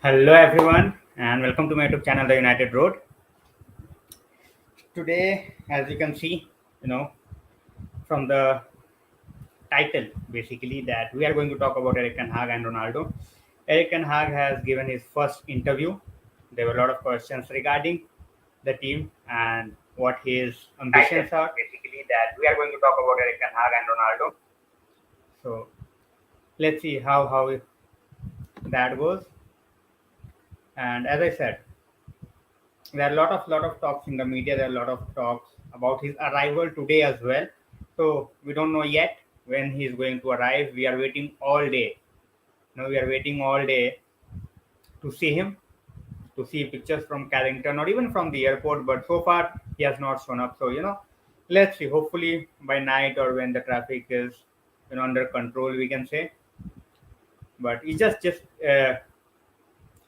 Hello everyone and welcome to my YouTube channel The United Road. Today, as you can see, from the title basically that we are going to talk about Erik Ten Hag and Ronaldo. Erik Ten Hag has given his first interview. There were a lot of questions regarding the team and what his ambitions are. Basically, that we are going to talk about Erik Ten Hag and Ronaldo. So let's see how that goes. And as I said, there are a lot of talks in the media. There are a lot of talks about his arrival today as well. So we don't know yet when he is going to arrive. We are waiting all day. We are waiting all day to see him, to see pictures from Carrington or even from the airport. But so far he has not shown up. So let's see. Hopefully by night or when the traffic is under control, we can say. But it's just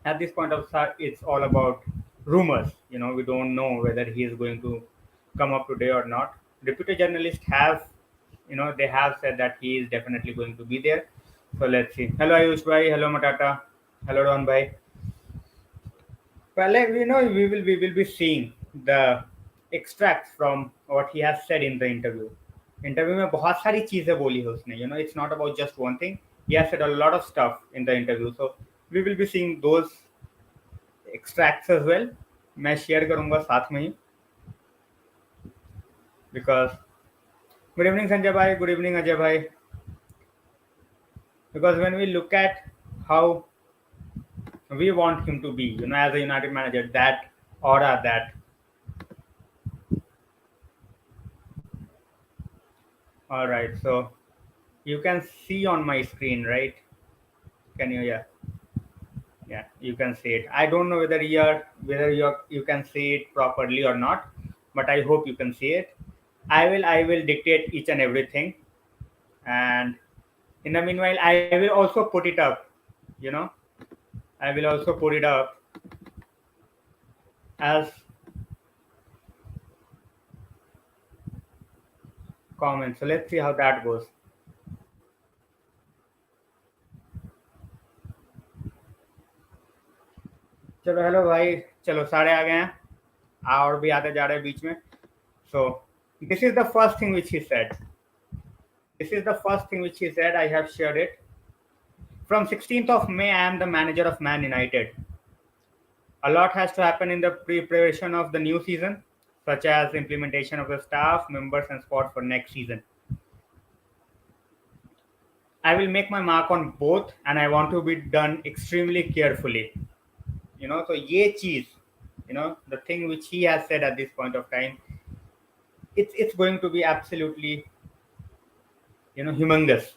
at this point of start, it's all about rumors. We don't know whether he is going to come up today or not. Reputed journalists have, they have said that he is definitely going to be there. So let's see. Hello Ayush bhai, hello Matata, hello Don bhai. Well, we will be seeing the extracts from what he has said in the interview. Interview में बहुत सारी चीजें बोली है उसने. It's not about just one thing. He has said a lot of stuff in the interview. So we will be seeing those extracts as well. मैं share करूंगा साथ में ही. Because good evening Sanjay bhai, good evening Ajay bhai. Because when we look at how we want him to be, as a United manager, that aura, that all right. So you can see on my screen, right? Can you? Yeah, you can see it. I don't know whether you can see it properly or not, but I hope you can see it. I will dictate each and everything, and in the meanwhile, I will also put it up. You know, I will also put it up as comments. So let's see how that goes. चलो hello भाई, चलो सारे आ गए हैं और भी आते जा रहे हैं बीच में. So this is the first thing which he said. I have shared it. From 16th of May, I am the manager of Man United. A lot has to happen in the preparation of the new season, such as implementation of the staff, members, and squad for next season. I will make my mark on both, and I want to be done extremely carefully. So ye cheese, the thing which he has said at this point of time, it's going to be absolutely, humongous.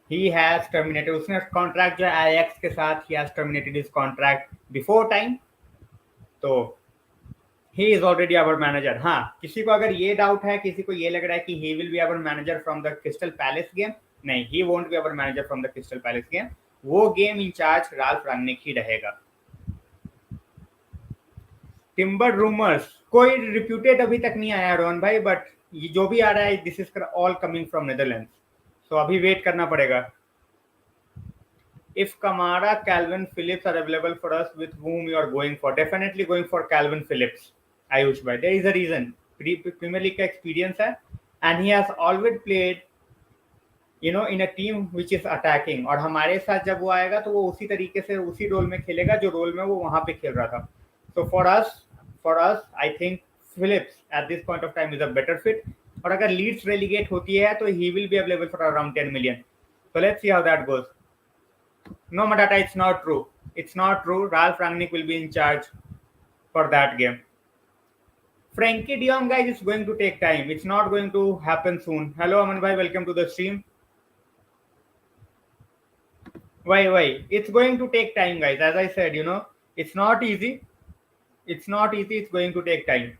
He has terminated उसने contract जो है Ajax के साथ, he has terminated his contract before time. तो he is already our manager. हाँ, किसी को अगर ये डाउट है, किसी को ये लग रहा है कि he will be our manager from the Crystal Palace game, नहीं, he won't be our manager from the Crystal Palace game. वो गेम इंचार्ज राल्फ रांगनिक ही रहेगा. टिम्बर रूमर्स कोई रिप्यूटेड अभी तक नहीं आया रोहन भाई, बट ये जो भी आ रहा है this is all coming from Netherlands. So अभी वेट करना पड़ेगा. If Kamara, Calvin Phillips are available for us, with whom you are going for? Definitely going for Calvin Phillips. Ayush bhai, there is a reason. Premier League का experience है, and he has always played, in a team which is attacking. और हमारे साथ जब वो आएगा तो वो उसी तरीके से उसी रोल में खेलेगा जो रोल में वो वहाँ पे खेल रहा था. So for us, I think Phillips at this point of time is a better fit. और अगर Leeds relegate होती है तो he will be available for around 10 million. So let's see how that goes. No, Matata, it's not true. It's not true. Ralph Rangnick will be in charge for that game. Frankie de Jong, guys, it's going to take time. It's not going to happen soon. Hello, Aman bhai, welcome to the stream. Why? It's going to take time, guys. As I said, it's not easy. It's going to take time.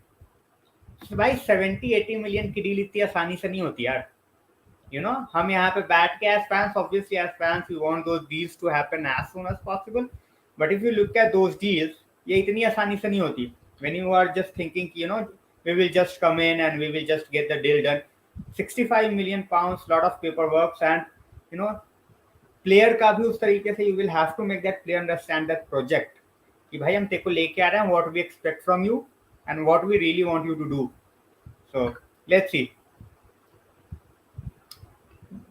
भाई 70-80 million की deal इतनी आसानी से नहीं होती यार. हम यहाँ पे बैठ के as fans, obviously as fans we want those deals to happen as soon as possible. But if you look at those deals, ये इतनी आसानी से नहीं होती. When you are just thinking, we will just come in and we will just get the deal done. 65 million pounds, lot of paperwork, and player का भी उस तरीके से you will have to make that player understand that project कि भाई हम तेरे को लेके आ रहे हैं, what we expect from you and what we really want you to do. So let's see.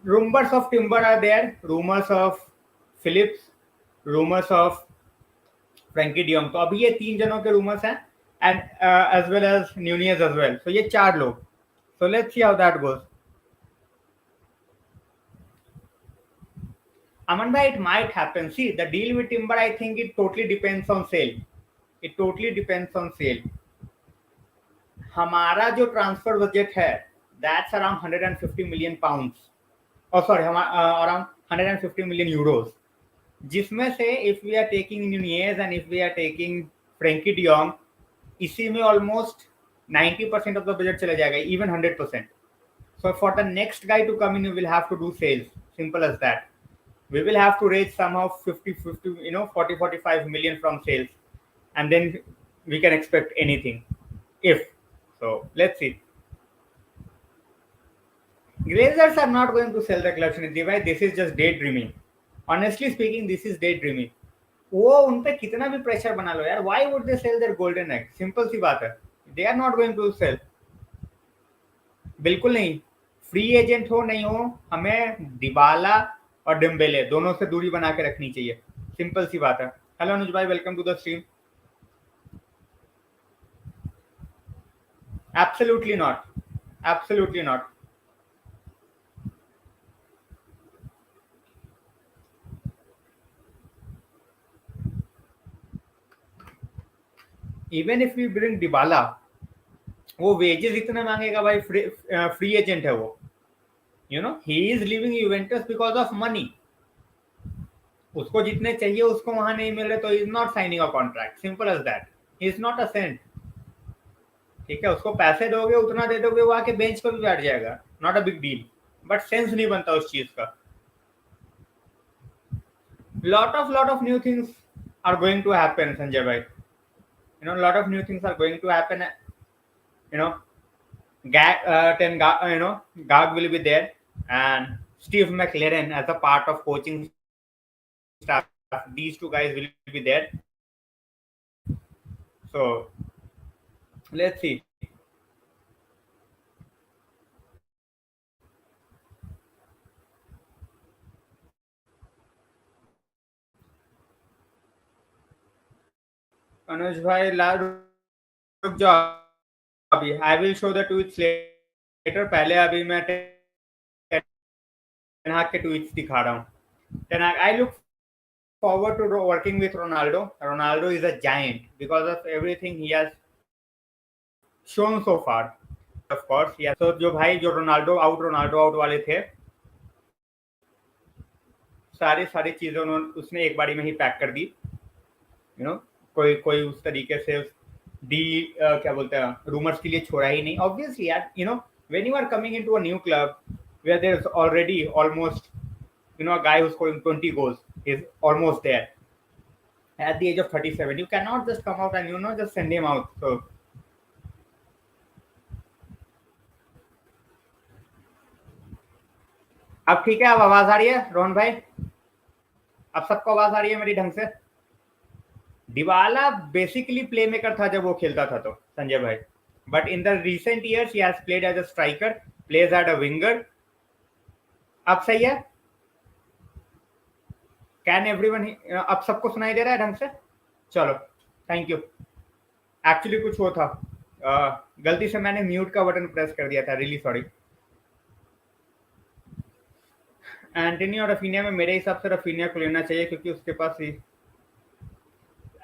Rumors of Timber are there, rumors of Phillips, rumors of Frankie De Jong. तो अभी ये तीन जनों के rumors हैं, and as well as Nunez as well. So ये चार लोग. So let's see how that goes. Aman bhai, it might happen. See, the deal with Timber, I think it totally depends on sale. It totally depends on sale. हमारा जो transfer budget है, that's around 150 million pounds. Oh sorry, around 150 million euros. जिसमें से if we are taking Nunez and if we are taking Frenkie de Jong, इसी में almost 90% of the budget चला जाएगा, even 100%. So for the next guy to come in you will have to do sales, simple as that. We will have to raise somehow 50 you know 40-45 million from sales, and then we can expect anything if so. Let's see. Glazers are not going to sell the collection. This is just daydreaming. Honestly speaking, this is daydreaming. वो उन पे कितना भी pressure बना लो यार, why would they sell their golden egg? Simple सी बात है, they are not going to sell. बिल्कुल नहीं. फ्री एजेंट हो नहीं हो, हमें डिबाला और डिम्बेले दोनों से दूरी बना के रखनी चाहिए, सिंपल सी बात है. हेलो अनुज भाई, welcome to the stream. Absolutely not, absolutely not. Even if we bring Dybala, वो वेजेस इतना मांगेगा भाई, फ्री एजेंट है वो. You know he is living Juventus because of money. उसको जितने चाहिए उसको वहां नहीं मिल रहे, तो is not signing a contract, simple as that. He is not a saint. ठीक है, उसको पैसे दोगे, उतना दे दोगे, वो आके बेंच पर भी बैठ जाएगा, not a big deal. But sense नहीं बनता उस चीज का. lot of new things are going to happen, Sanjay bhai. You know, lot of new things are going to happen. You know, Gag will be there, and Steve McLaren as a part of coaching staff. These two guys will be there. So let's see. Anuj bhai, रुक जाओ अभी. I will show the tweets later. पहले अभी मैं ten हाग के tweets दिखा रहा हूँ. टेन हाग, I look forward to working with Ronaldo. Ronaldo is a giant because of everything he has shown so far. Of course, yeah. So जो भाई जो रोनाल्डो आउट वाले थे, सारी चीजें उसने एक बारी में ही पैक कर दी. यू नो, कोई उस तरीके से क्या बोलते हैं, रूमर्स के लिए छोड़ा ही नहीं. ऑब्वियसली यार, you know, when you are coming into a new club where there is already almost, you know, a guy who's scoring 20 goals is almost there at the age of 37. You cannot just come out and, you know, just send him out. So अब ठीक है, अब आवाज आ रही है रोहन भाई? अब सबको आवाज आ रही है मेरी ढंग से? डिबाला बेसिकली प्ले मेकर था जब वो खेलता था, तो संजय भाई, but in the recent years he has played as a striker, plays as a winger. अब सही है? कैन एवरीवन, अब सबको सुनाई दे रहा है ढंग से? चलो, थैंक यू. एक्चुअली कुछ वो था, गलती से मैंने म्यूट का बटन प्रेस कर दिया था, रियली सॉरी. एंटनी और रफीनिया में मेरे हिसाब से रफीनिया को लेना चाहिए, क्योंकि उसके पास ही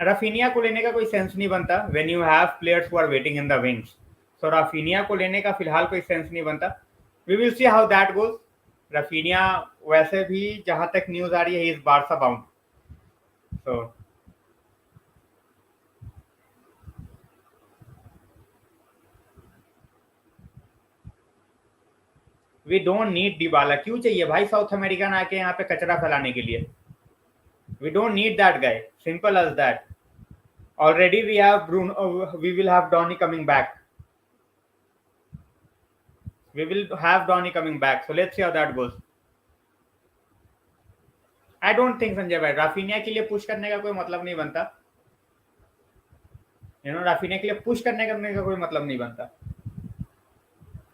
रफीनिया को लेने का कोई सेंस नहीं बनता when you have players who are waiting in the wings. So Raphinha को लेने का फिलहाल कोई सेंस नहीं बनता. We will see how that goes. Raphinha वैसे भी जहां तक न्यूज आ रही है, he is Barca bound. So we don't need Dybala. क्यों चाहिए भाई साउथ अमेरिकन आके यहाँ पे कचरा फैलाने के लिए? We don't need that guy, simple as that. Already we have Bruno, we will have Donny coming back. We will have Donny coming back. So let's see how that goes. I don't think Sanjay भाई Raphinha के लिए push करने का कोई मतलब नहीं बनता। Raphinha के लिए पुश करने का कोई मतलब नहीं बनता।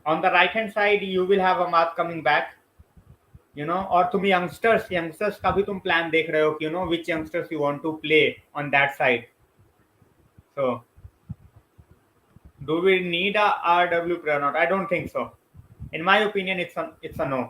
On the right hand side you will have Amad coming back, और तुम यंगस्टर्स का भी तुम प्लान देख रहे हो कि which youngsters you want to play on that side. So do we need a RW player or not? I don't think so. In my opinion, it's a no.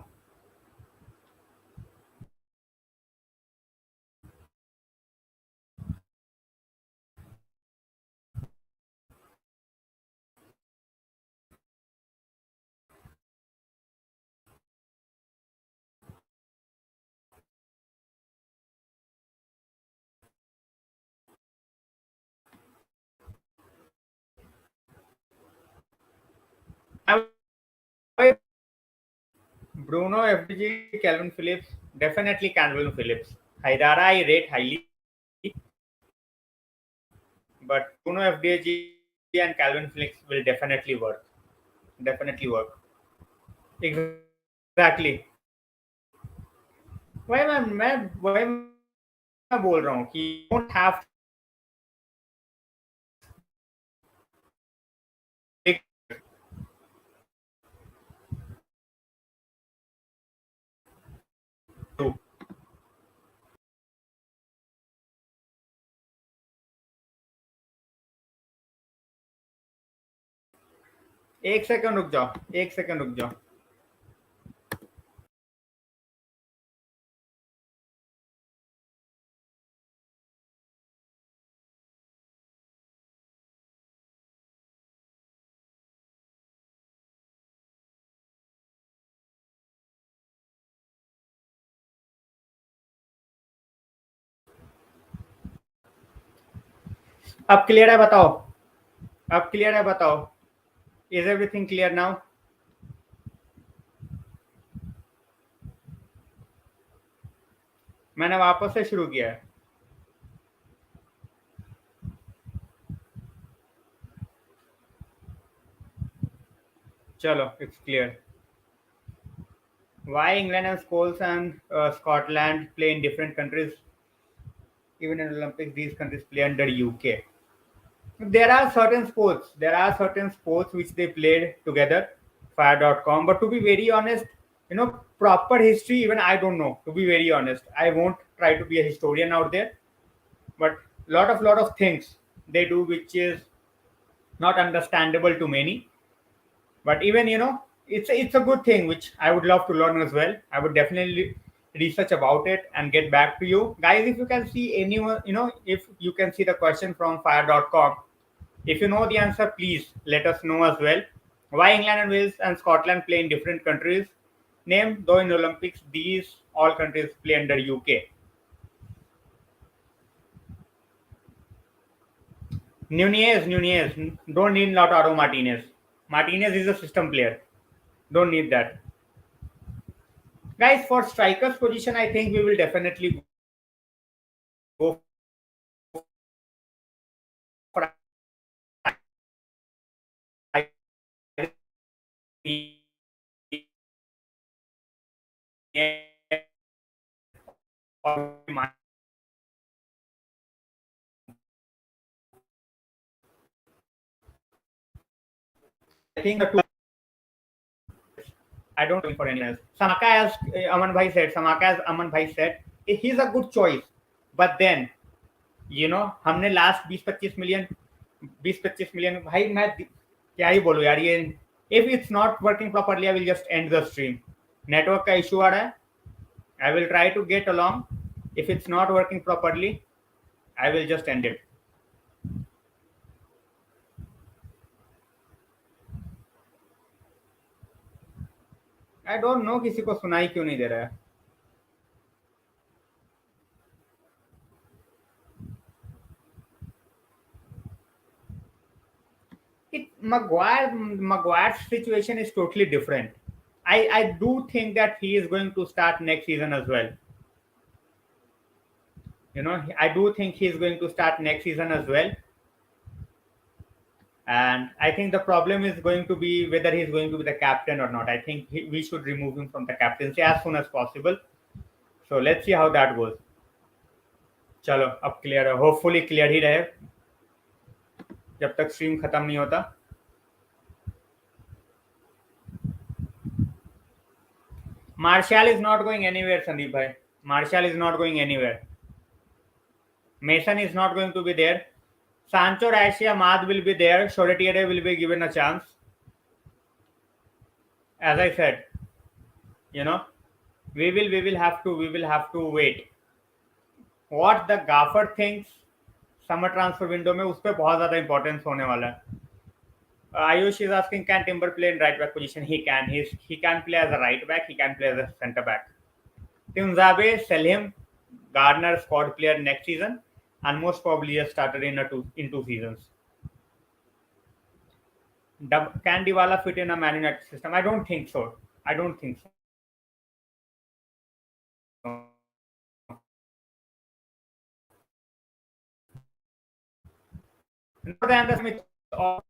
I, Bruno, FDG, Calvin Phillips, definitely Calvin Phillips. Haidara I rate highly, but Bruno, FDG, and Calvin Phillips will definitely work. Definitely work. Exactly. मैं बोल रहा हूँ कि don't have to. एक second रुक जाओ, एक second रुक जाओ। अब क्लियर है बताओ, अब क्लियर है बताओ। Is everything clear now? मैंने वापस से शुरू किया है। चलो, it's clear. Why England and Scholes and Scotland play in different countries? Even in Olympics, these countries play under UK. There are certain sports. There are certain sports which they played together. Fire.com. But to be very honest, proper history. Even I don't know. To be very honest, I won't try to be a historian out there. But lot of things they do which is not understandable to many. But even it's a good thing which I would love to learn as well. I would definitely research about it and get back to you guys. If you can see anyone, if you can see the question from fire.com, if you know the answer, please let us know as well. Why England and Wales and Scotland play in different countries? Name, though in Olympics these all countries play under UK. Nunez, don't need Lautaro Martinez. Martinez is a system player. Don't need that. Guys, for strikers position, I think we will definitely go for. I think the two. I don't know for anyone else. Samaka, as Aman Bhai said, he's a good choice. But then, हमने last 20-25 million भाई मैं क्या ही बोलूं यार ये। If it's not working properly I will just end the stream. Network का issue आ रहा है। I will try to get along. If it's not working properly I will just end it. I don't know किसी को सुनाई क्यों नहीं दे रहा है। Maguire's situation is totally different. I do think that he is going to start next season as well. I do think he is going to start next season as well. And I think the problem is going to be whether he's going to be the captain or not. I think we should remove him from the captaincy as soon as possible. So let's see how that goes. चलो अब clear है, hopefully clear ही रहे जब तक stream खत्म नहीं होता. Martial is not going anywhere, Sandeep bhai. Martial is not going anywhere. Mason is not going to be there. Sancho, Rashia, Ahmad will be there. Shoretiere will be given a chance. As I said, you know, we will have to wait. What the Gaffer thinks summer transfer window में उस पर बहुत ज्यादा importance होने वाला है. Ayush is asking, can Timber play in right back position? He can. He can play as a right back. He can play as a center back. Timzabe, sell him. Gardner, squad player next season, and most probably a starter in 2 seasons. Can Dybala fit in a Man United system? I don't think so. Not the answer Smith or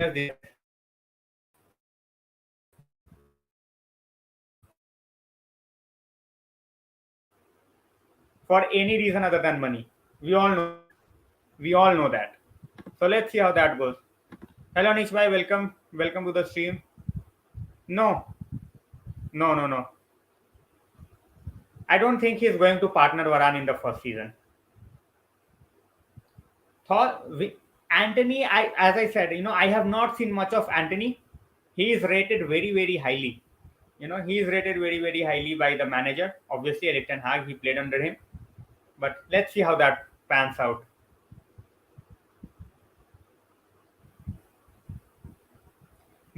for any reason other than money. We all know that. So let's see how that goes. Hello Nish bhai, welcome to the stream. No. I don't think he's going to partner Varane in the first season. Anthony, as I said, I have not seen much of Anthony. He is rated very, very highly. He is rated very, very highly by the manager. Obviously, Erik Ten Hag, he played under him. But let's see how that pans out.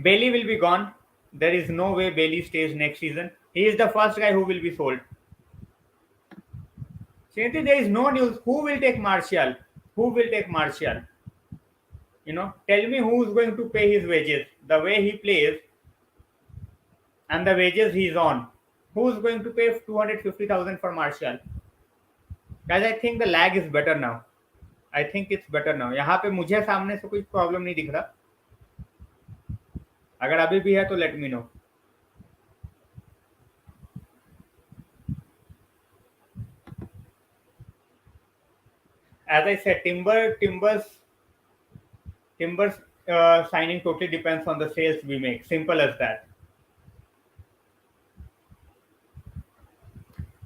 Bailey will be gone. There is no way Bailey stays next season. He is the first guy who will be sold. Srinity, there is no news. Who will take Martial? Tell me who is going to pay his wages. The way he plays and the wages he's on. Who is going to pay 250,000 for Martial? Guys, I think the lag is better now. I think it's better now. यहाँ पे मुझे सामने से कोई problem नहीं दिख रहा. अगर अभी भी है तो let me know. As I said, Timber's signing totally depends on the sales we make. Simple as that.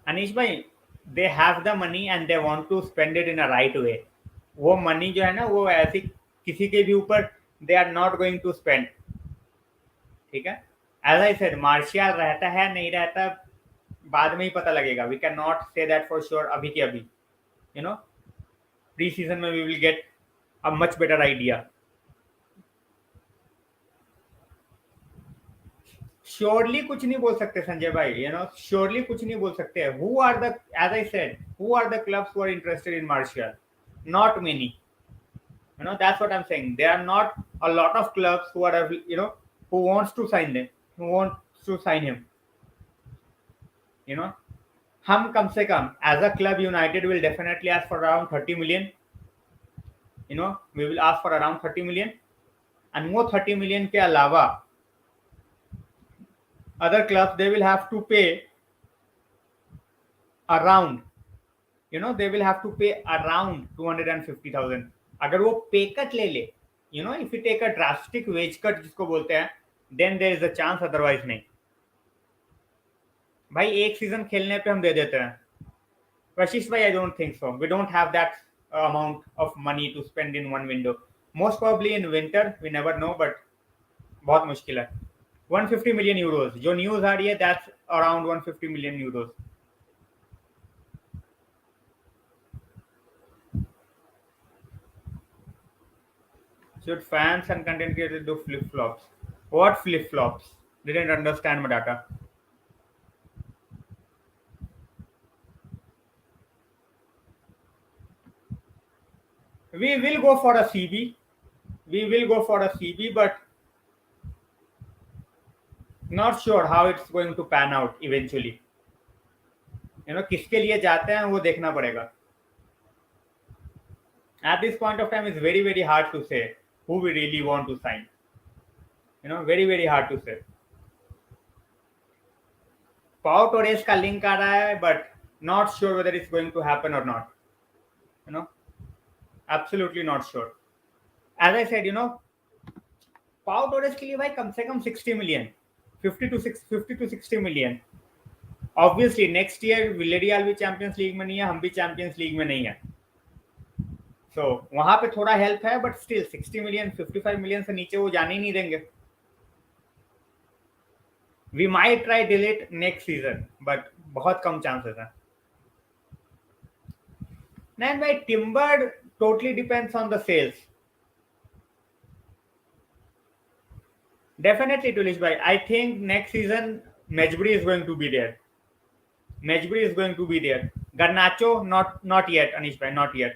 Anish bhai, they have the money and they want to spend it in a right way. वो money जो है ना वो ऐसी किसी के भी ऊपर they are not going to spend. ठीक है? As I said, Martial रहता है नहीं रहता बाद में ही पता लगेगा. We cannot say that for sure अभी के अभी. Pre-season में we will get a much better idea. Surely कुछ नहीं बोल सकते संजय भाई. Surely कुछ नहीं बोल सकते. As I said, who are the clubs who are interested in Martial? Not many. That's what I'm saying. There are not a lot of clubs who are, who wants to sign him. हम कम से कम as a club United will definitely ask for around 30 million. We will ask for around 30 million. And वो 30 million के अलावा other clubs they will have to pay around, they will have to pay around 250,000. अगर वो पे cut ले ले, if you take a drastic wage cut जिसको बोलते हैं, then there is a chance, otherwise नहीं. भाई एक सीजन खेलने पे हम दे देते हैं. वशिष्ठ भाई, I don't think so. We don't have that amount of money to spend in one window. Most probably in winter, we never know, but बहुत मुश्किल है. 150 million euros. जो न्यूज आ रही है, that's around 150 million euros. Should fans and content creators do flip-flops? What flip-flops? Didn't understand, Madata. We will go for a CB. But not sure how it's going to pan out eventually. किसके लिए जाते हैं वो देखना पड़ेगा. At this point of time, it's very, very hard to say who we really want to sign. Very, very hard to say. Pau Torres का link आ रहा है, but Not sure whether it's going to happen or not. You know, absolutely not sure. As I said, Pau Torres के लिए भाई कम से कम 60 million, 50 to 60 million. Obviously next year Villarreal भी चैंपियंस लीग में नहीं है, हम भी चैंपियंस लीग में नहीं है, सो वहां पे थोड़ा हेल्प है, बट स्टिल 60 मिलियन 55 मिलियन से नीचे वो जाने ही नहीं देंगे. We might try delete next season, but बहुत कम चांसेस है. नहीं भाई, Timber totally depends on the sales. Definitely, Tulish bhai. I think next season Mejbri is going to be there. Mejbri is going to be there. Garnacho, not yet, Anish bhai, not yet.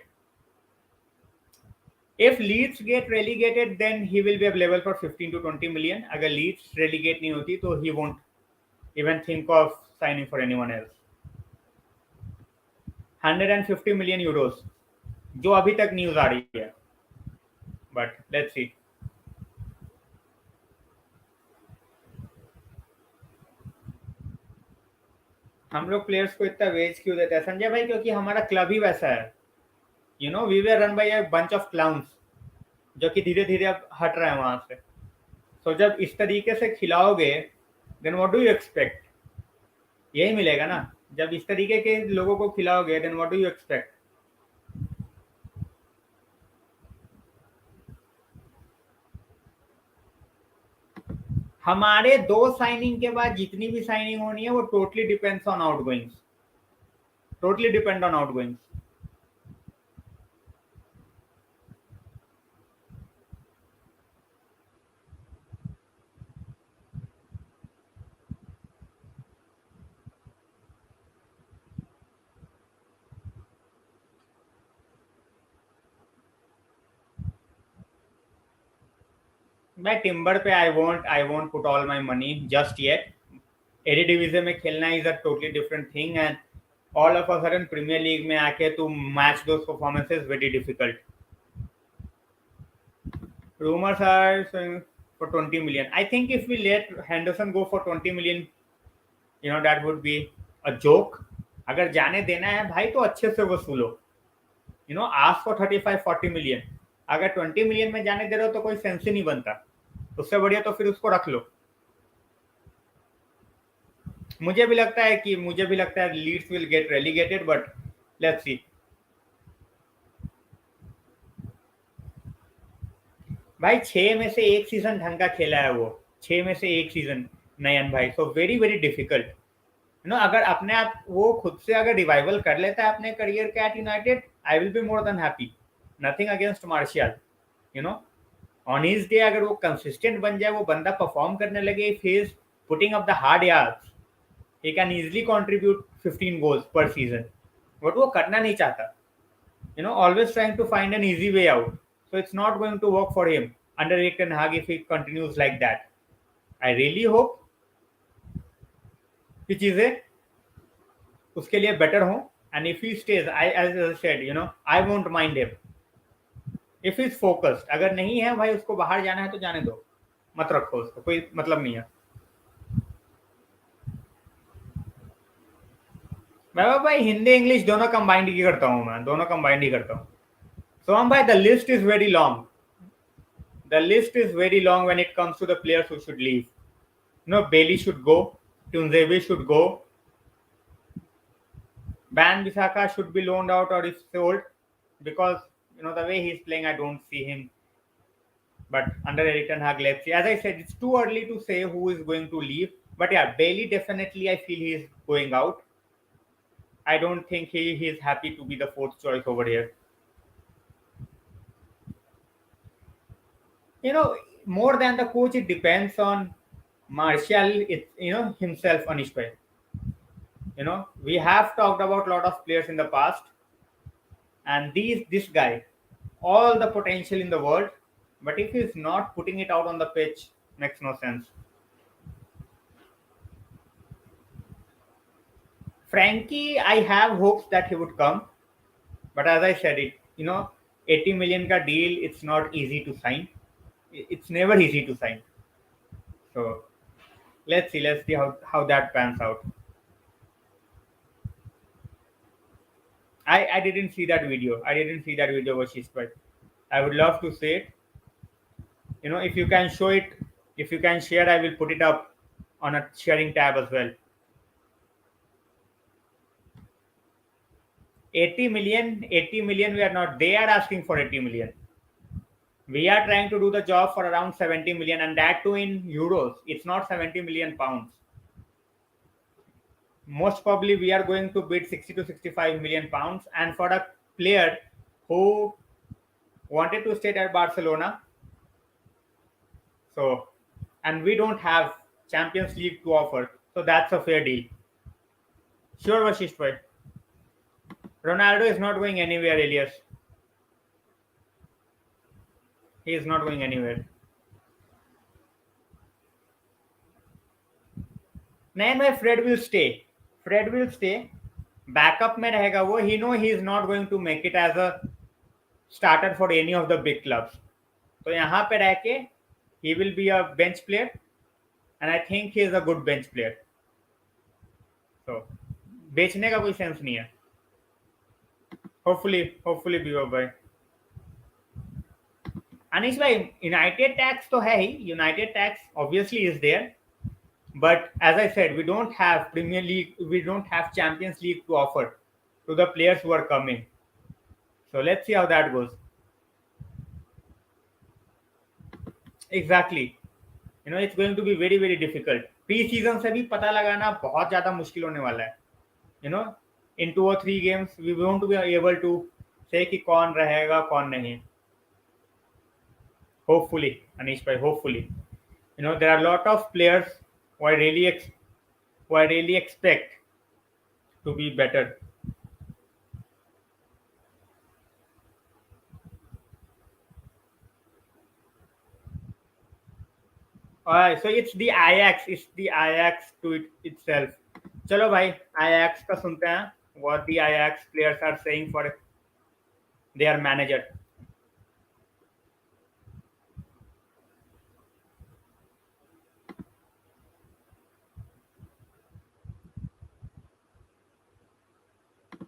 If Leeds get relegated, then he will be available for 15 to 20 million. अगर Leeds relegate नहीं होती तो he won't even think of signing for anyone else. 150 million euros, जो अभी तक news आ रही है. But let's see. हम लोग प्लेयर्स को इतना वेज क्यों देते हैं संजय भाई? क्योंकि हमारा क्लब ही वैसा है. We were run by a bunch of clowns, जो कि धीरे धीरे अब हट रहा है वहां से. तो जब इस तरीके से खिलाओगे, then what do you expect? यही मिलेगा ना. जब इस तरीके के लोगों को खिलाओगे, then what do you expect? हमारे 2 साइनिंग के बाद जितनी भी साइनिंग होनी है वो totally depends on outgoings. Totally depend on outgoings. मैं टिम्बर पे I won't put all my money just yet. AD division में खेलना is a totally different thing, and all of a sudden Premier League में आके to match those performances very difficult. Rumours are for 20 million. I think if we let Henderson go for 20 million, that would be a joke. अगर जाने देना है भाई तो अच्छे से वसूलो. ask for 35-40 million. अगर 20 मिलियन में जाने दे रहे हो तो कोई सेंस ही नहीं बनता. उससे बढ़िया तो फिर उसको रख लो. मुझे भी लगता है Leeds will get relegated, but let's see. भाई 6 में से एक सीजन ढंग का खेला है वो. 6 में से एक सीजन नयन भाई. So very very difficult. अगर अपने आप वो खुद से अगर रिवाइवल कर लेता है अपने करियर के at United, I will be more than happy. Nothing against Martial. On his day अगर वो कंसिस्टेंट बन जाए, वो बंदा परफॉर्म करने लगे, if he is putting up the hard yards, he can easily contribute 15 goals per season. But वो करना नहीं चाहता. Always trying to find an easy way out. So it's not going to work for him under Erik Ten Hag if he continues like that. I really hope कि चीजें उसके लिए better हो. And if he stays, as I said, I won't mind him. If he's focused. अगर नहीं है भाई, उसको बाहर जाना है तो जाने दो, मत रखो उसको, कोई मतलब नहीं है. मैं भाई हिंदी इंग्लिश दोनों कंबाइंड ही करता हूँ. मैं दोनों कंबाइंड ही करता हूँ. सो हम भाई, the list is very long. The list is very long when it comes to the players who should leave. Bailly should go, Tuanzebe should go, Wan Bissaka should be loaned out और is sold, because the way he's playing, I don't see him. But under Erik Ten Hag, let's see. As I said, it's too early to say who is going to leave. But yeah, Bailey definitely, I feel he is going out. I don't think he is happy to be the 4th choice over here. More than the coach, it depends on Martial, himself, Anish bhai. We have talked about a lot of players in the past, and this guy, all the potential in the world, but if he's not putting it out on the pitch, makes no sense. Frankie, I have hopes that he would come, but as I said, 80 million ka deal, it's not easy to sign. It's never easy to sign. So let's see how that pans out. I didn't see that video. I didn't see that video, Vashish, but I would love to see it. If you can show it, if you can share, I will put it up on a sharing tab as well. 80 million, 80 million, we are not. They are asking for 80 million. We are trying to do the job for around 70 million, and that too in euros. It's not 70 million pounds. Most probably, we are going to bid 60 to 65 million pounds. And for a player who wanted to stay at Barcelona, so, and we don't have Champions League to offer, so that's a fair deal. Sure, Vashish bhai. Ronaldo is not going anywhere, Elias. He is not going anywhere. नहीं भाई, Fred will stay. Fred will stay. Backup में रहेगा वो. He know he is not going to make it as a starter for any of the big clubs. तो यहाँ पे रह के he will be a bench player, and I think he is a good bench player. So बेचने का कोई sense नहीं है. Hopefully be over by. Anish भाई, United tax तो है ही. United tax obviously is there. But as I said, we don't have Premier League, we don't have Champions League to offer to the players who are coming. So let's see how that goes. Exactly. It's going to be very, very difficult. Pre-season से भी पता लगाना बहुत ज़्यादा मुश्किल होने वाला है. In 2 or 3 games, we won't be able to say कि कौन रहेगा, कौन नहीं. Hopefully, Anish bhai, hopefully. There are a lot of players who I really expect to be better. Alright, so it's the Ajax to itself. चलो भाई, Ajax का सुनते हैं what the Ajax players are saying for their manager.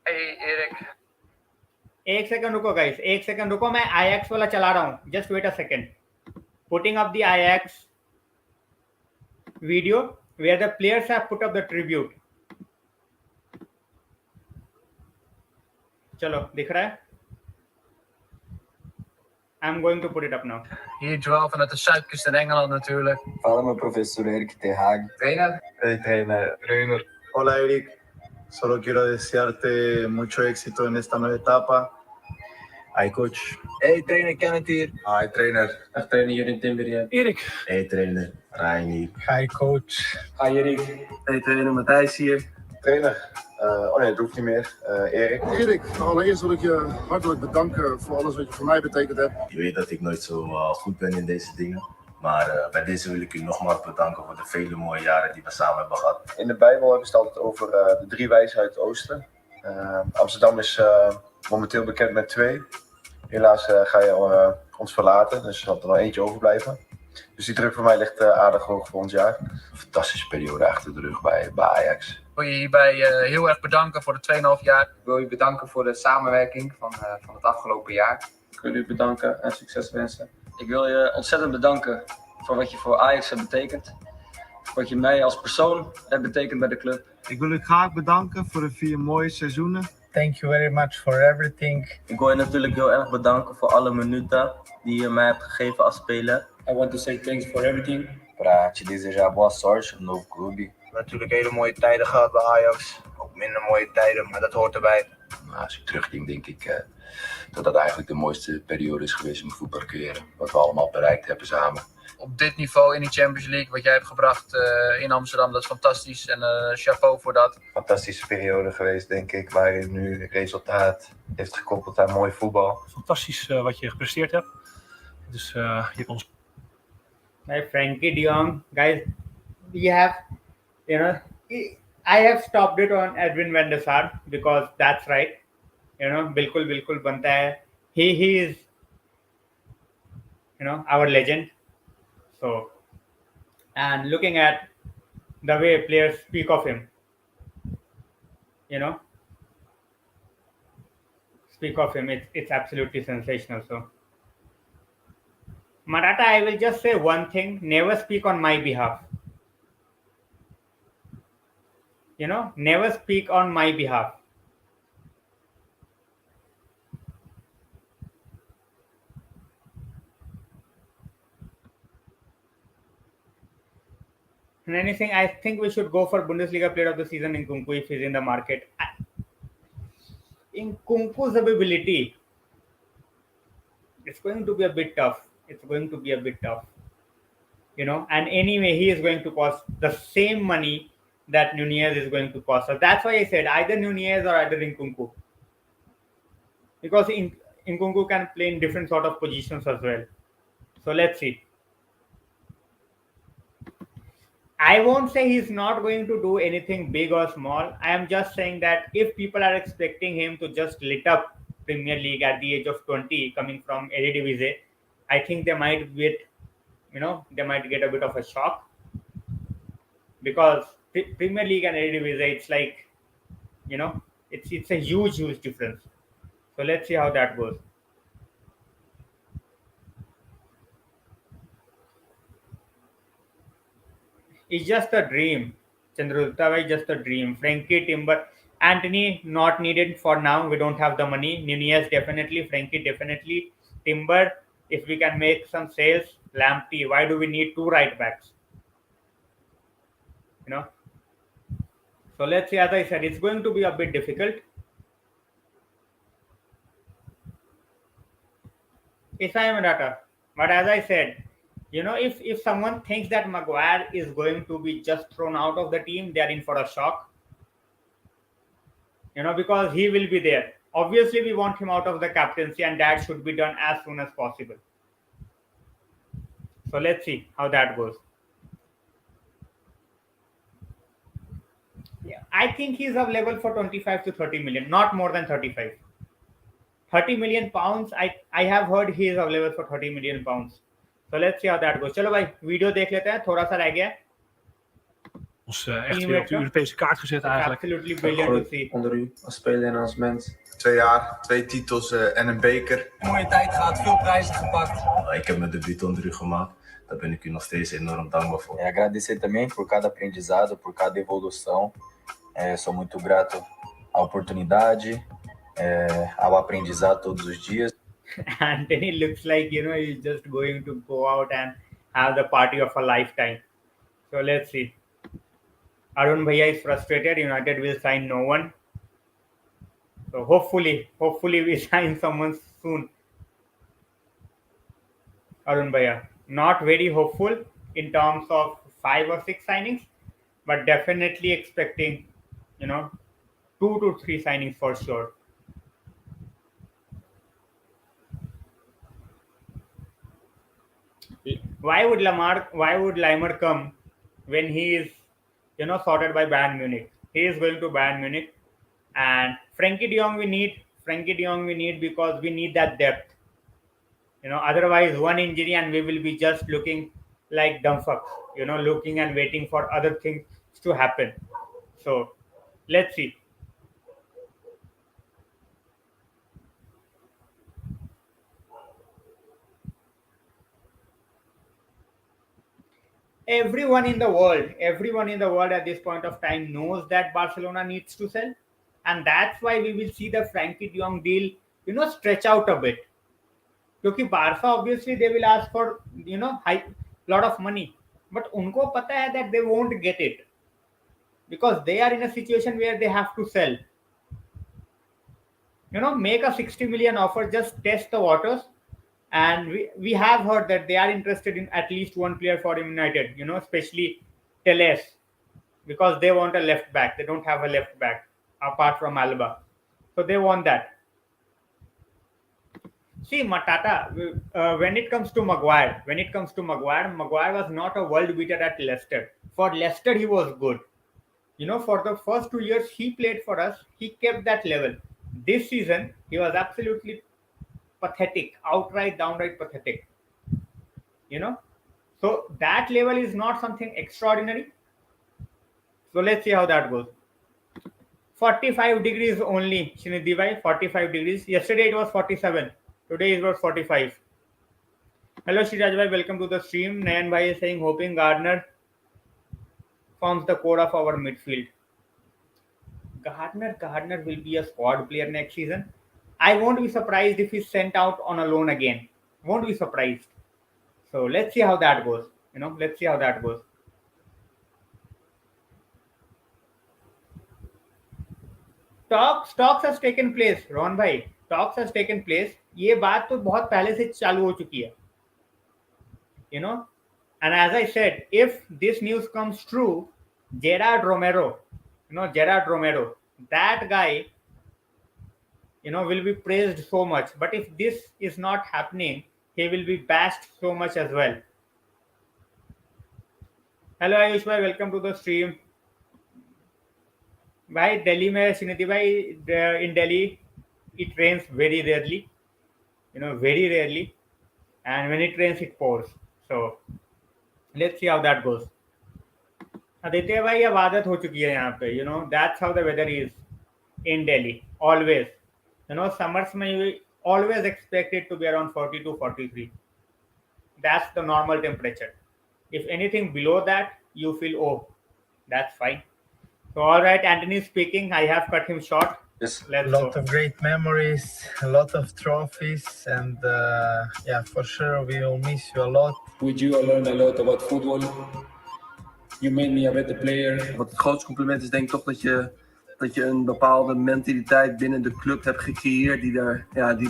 Hey Erik. एक second रुको guys, एक second रुको, मैं Ajax वाला चला रहा हूँ. Just wait a second. Putting up the Ajax video where the players have put up the tribute. चलो, दिख रहा है? I'm going to put it up now. Hier Joel vanuit de zuidkust in Engeland natuurlijk. Fala, professor Erik Ten Hag. Trainer. Hey, trainer. Hola Eric, solo quiero desearte mucho éxito en esta nueva etapa. Hi coach. Hey, trainer Kenneth hier. Hi trainer. Dag trainer Jeroen Timber hier. Erik. Hey, trainer Ryan hier. Hi coach. Hi Erik. Hey, trainer Matthijs hier. Trainer. Oh nee, dat hoeft niet meer. Erik. Erik, allereerst wil ik je hartelijk bedanken voor alles wat je voor mij betekend hebt. Je weet dat ik nooit zo goed ben in deze dingen. Maar bij deze wil ik u nogmaals bedanken voor de vele mooie jaren die we samen hebben gehad. In de Bijbel hebben ze het altijd over de 3 wijzen uit het oosten. Amsterdam is momenteel bekend met 2. Helaas ga je ons verlaten, dus er zal er nog eentje overblijven. Dus die druk voor mij ligt aardig hoog voor ons jaar. Een fantastische periode achter de rug bij Ajax. Ik wil je hierbij heel erg bedanken voor de 2,5 jaar. Ik wil je bedanken voor de samenwerking van het afgelopen jaar. Ik wil u bedanken en succes wensen. Ik wil je ontzettend bedanken voor wat je voor Ajax hebt betekend. Wat je mij als persoon hebt betekend bij de club. Ik wil u graag bedanken voor de 4 mooie seizoenen. Thank you very much for everything. Ik wil je natuurlijk heel erg bedanken voor alle minuten die je mij hebt gegeven als speler. I want to say thanks for everything. Para te desejar boa sorte no novo clube. Natuurlijk hele mooie tijden gehad bij Ajax. Ook minder mooie tijden, maar dat hoort erbij. Nou, als ik terugdenk, denk ik dat dat eigenlijk de mooiste periode is geweest in mijn voetbalcarrière. Wat we allemaal bereikt hebben samen. Op dit niveau in die Champions League, wat jij hebt gebracht in Amsterdam, dat is fantastisch. En chapeau voor dat. Fantastische periode geweest, denk ik, waarin nu het resultaat heeft gekoppeld aan mooi voetbal. Fantastisch wat je gepresteerd hebt. Dus je hebt ons... Hey, Frankie de Jong, guys, we have, I have stopped it on Edwin van der Sar because that's right. बिल्कुल बनता है. He is, our legend. So, and looking at the way players speak of him, speak of him. It's absolutely sensational. So, Matata, I will just say one thing: never speak on my behalf. Never speak on my behalf. And anything, I think we should go for Bundesliga Player of the Season in Kunku if he's in the market. In Kunku's ability, it's going to be a bit tough. It's going to be a bit tough. And anyway, he is going to cost the same money that Nunez is going to cost us. That's why I said either Nunez or either Nkunku. Because Nkunku can play in different sort of positions as well. So let's see. I won't say he's not going to do anything big or small. I am just saying that if people are expecting him to just lit up Premier League at the age of 20 coming from Eredivisie, I think they might get a bit of a shock, because Premier League and Eredivisie, it's like, it's a huge difference. So let's see how that goes. It's just a dream. Chandrulta, just a dream. Frankie, Timber, Anthony not needed for now. We don't have the money. Nunez definitely. Frankie definitely. Timber, if we can make some sales. Lamptey, why do we need two right backs? So let's see. As I said, it's going to be a bit difficult. If I am a data, but as I said, if someone thinks that Maguire is going to be just thrown out of the team, they are in for a shock. Because he will be there. Obviously, we want him out of the captaincy, and that should be done as soon as possible. So let's see how that goes. Yeah, I think he's available for 25 to 30 million, not more than 35. 30 million pounds, I have heard he is available for 30 million pounds. So let's see how that goes. चलो भाई video देख लेते हैं, थोड़ा सा रह गया है. Ons echt weer op de Europese kaart gezet eigenlijk. Absolutely brilliant to see. Onder u als speler en als mens. 2 jaar, 2 titels en een beker. Mooie tijd gehad, veel prijzen gepakt. Ik heb mijn debuut onder u gemaakt. Daar ben ik u nog steeds enorm dankbaar voor. Agradecer também por cada aprendizado, por cada evolução. Sou muito grato à oportunidade, ao aprendizado todos os dias. Anthony looks like, he's just going to go out and have the party of a lifetime. So let's see. Arun Bhaiya is frustrated. United will sign no one. So hopefully we sign someone soon. Arun Bhaiya. Not very hopeful in terms of 5 or 6 signings, but definitely expecting, 2 to 3 signings for sure. Why would Leimer come when he is, sorted by Bayern Munich? He is going to Bayern Munich, and Frankie de Jong we need because we need that depth. Otherwise one injury and we will be just looking like dumb fucks, looking and waiting for other things to happen. So let's see. Everyone in the world at this point of time knows that Barcelona needs to sell, and that's why we will see the Frankie de Jong deal, stretch out a bit. Because Barca, obviously they will ask for, lot of money, but unko pata hai that they won't get it, because they are in a situation where they have to sell. Make a 60 million offer, just test the waters. And we have heard that they are interested in at least one player for United, especially Teles, because they want a left back. They don't have a left back apart from Alba. So they want that. See, Matata, when it comes to Maguire, Maguire was not a world beater at Leicester. For Leicester, he was good. For the first 2 years he played for us, he kept that level. This season, he was absolutely pathetic, downright pathetic. So that level is not something extraordinary. So let's see how that goes. 45 degrees only, Shinidhi 45 degrees. Yesterday it was 47. Today it was 45. Hello Shiraj bhai, welcome to the stream. Nayan bhai is saying hoping Gardner forms the core of our midfield. Gardner will be a squad player next season. I won't be surprised if he's sent out on a loan again. Won't be surprised. So let's see how that goes. Let's see how that goes. Talks has taken place, Ron भाई. Talks has taken place. ये बात तो बहुत पहले से चालू हो चुकी है. And as I said, if this news comes true, Gerard Romero, that guy, will be praised so much. But if this is not happening, he will be bashed so much as well. Hello Ayush bhai, welcome to the stream. भाई दिल्ली में सुनिधि भाई in Delhi it rains very rarely, very rarely, and when it rains it pours. So let's see how that goes. Aditya भाई अब आदत हो चुकी है यहाँ पे, that's how the weather is in Delhi always. Summers में we always expect it to be around 42 43. That's the normal temperature. If anything below that, you feel, oh, that's fine. So all right, Anthony speaking. I have cut him short. A lot of great memories, a lot of trophies, and yeah, for sure we will miss you a lot. With you, I learned a lot about football. You made me a better player. Wat het grootste compliment is denk ik toch dat je een bepaalde mentaliteit binnen de club hebt gecreëerd die er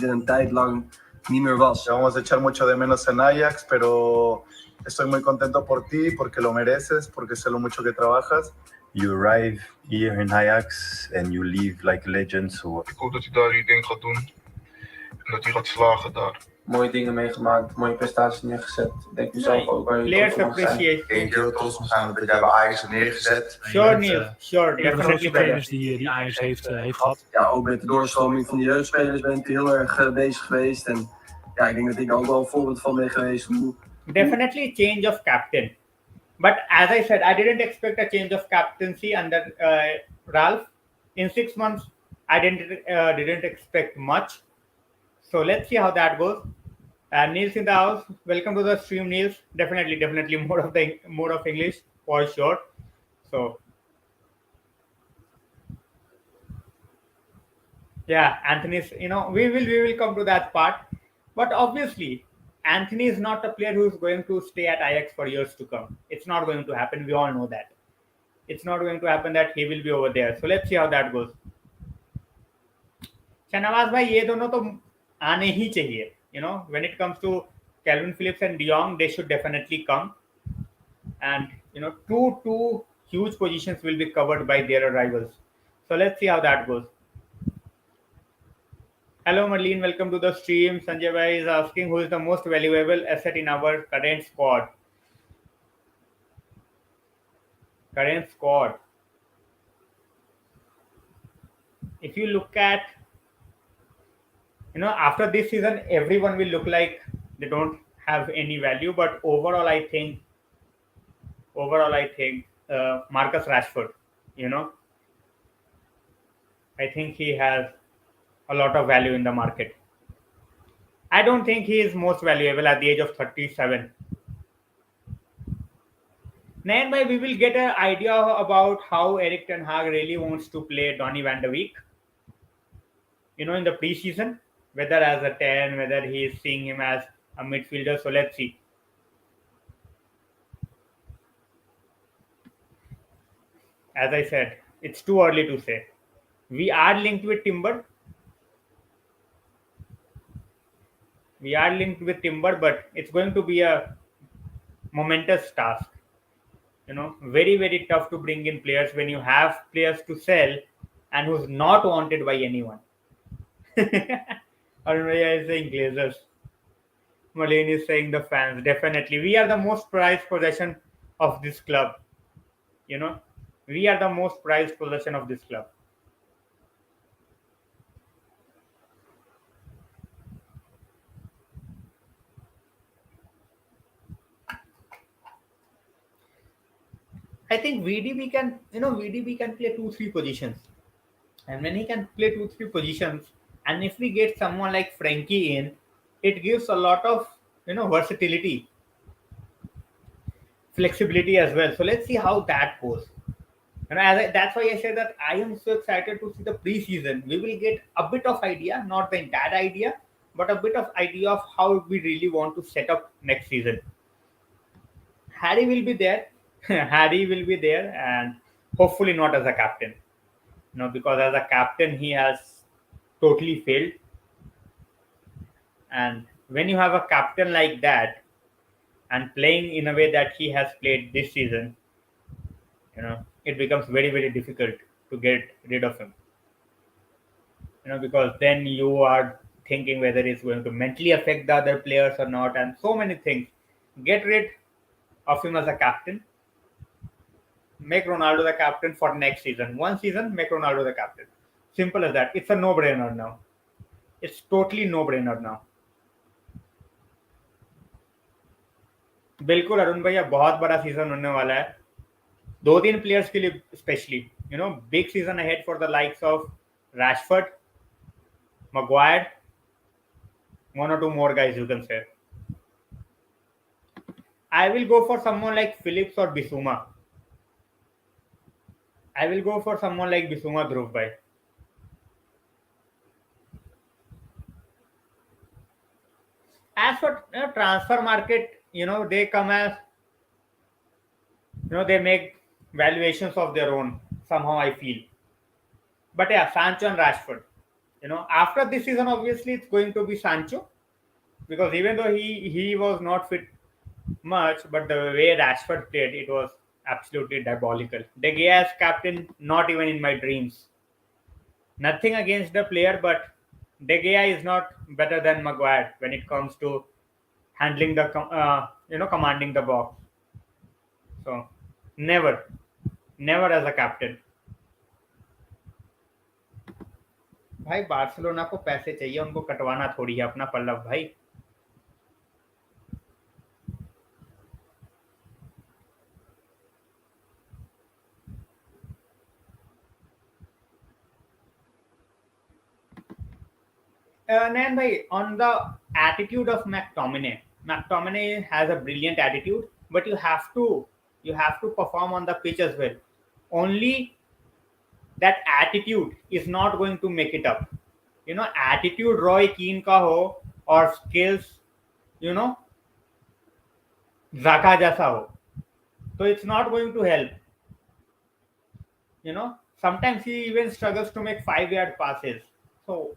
een tijd lang niet meer was. Vamos a echar mucho de menos en Ajax, pero estoy muy contento por ti, porque lo mereces, porque sé lo mucho que trabajas. You arrive here in Ajax and you leave like a legend. So Ik hoop dat hij daar die ding gaat doen. En dat hij gaat slagen daar. Mooie dingen meegemaakt, mooie prestaties neergezet. Ik denk mezelf ook waar je Players trots op mag zijn. appreciate. Ik heel trots op zijn dat jij bij Ajax neergezet. Sure, Neil. Sure, Een van de grootste definitely better. spelers die Ajax heeft gehad. Ja, ook met de doorstroming van de jeugdspelers ben ik heel erg bezig geweest. En ja, ik denk dat ik ook wel een voorbeeld van ben geweest. Hoe Definitely change of captain. But as I said, I didn't expect a change of captaincy under Ralph. In 6 months, I didn't expect much. So let's see how that goes. Niels in the house. Welcome to the stream, Niels. Definitely more of English for sure. So yeah, Anthony's. We will come to that part. But obviously, Anthony is not a player who is going to stay at Ajax for years to come. It's not going to happen. We all know that. It's not going to happen that he will be over there. So let's see how that goes. Shanawaz bhai, ये दोनों तो आने ही चाहिए. When it comes to Calvin Phillips and De Jong, they should definitely come. And two huge positions will be covered by their arrivals. So let's see how that goes. Hello Marlene, welcome to the stream. Sanjay bhai is asking who is the most valuable asset in our current squad. If you look at, after this season, everyone will look like they don't have any value. But overall, I think Marcus Rashford. I think he has a lot of value in the market. I don't think he is most valuable at the age of 37. Nayan bhai, we will get an idea about how Erik Ten Hag really wants to play Donny van de Beek. In the preseason, whether as a 10, whether he is seeing him as a midfielder. So let's see. As I said, it's too early to say. We are linked with Timber. But it's going to be a momentous task. Very, very tough to bring in players when you have players to sell and who's not wanted by anyone. Arunaya is saying Glazers. Malene is saying the fans. Definitely. We are the most prized possession of this club. We are the most prized possession of this club. I think VDB can play 2-3 positions. And when he can play 2 3 positions, and if we get someone like Frankie in, it gives a lot of versatility, flexibility as well. So let's see how that goes. And that's why I said that I am so excited to see the preseason. We will get a bit of idea, not the entire idea, but a bit of idea of how we really want to set up next season. Harry will be there. Harry will be there, and hopefully not as a captain. Because as a captain he has totally failed. And when you have a captain like that and playing in a way that he has played this season, it becomes very very difficult to get rid of him. Because then you are thinking whether it's going to mentally affect the other players or not, and so many things. Get rid of him as a captain. Make Ronaldo the captain for next season. One season, make Ronaldo the captain. Simple as that. It's a no-brainer now. It's totally no-brainer now. बिल्कुल अरुण भैया, बहुत बड़ा season होने वाला है 2-3 players के लिए specially. Big season ahead for the likes of Rashford, Maguire, 1 or 2 more guys you can say. I will go for someone like Phillips or Bissouma. Dhruv bhai. As for transfer market, they come as they make valuations of their own somehow, I feel. But yeah, Sancho and Rashford. After this season, obviously it's going to be Sancho, because even though he was not fit much, but the way Rashford played, it was absolutely diabolical. De Gea as captain, not even in my dreams. Nothing against the player, but De Gea is not better than Maguire when it comes to handling the commanding the box. So never as a captain. भाई Barcelona को पैसे चाहिए, उनको कटवाना थोड़ी है अपना पल्लव भाई. Nayan bhai, on the attitude of McTominay has a brilliant attitude, but you have to perform on the pitch as well. Only that attitude is not going to make it up. Attitude Roy Keane ka ho or skills, Zaka jaisa ho, so it's not going to help. Sometimes he even struggles to make 5-yard passes. So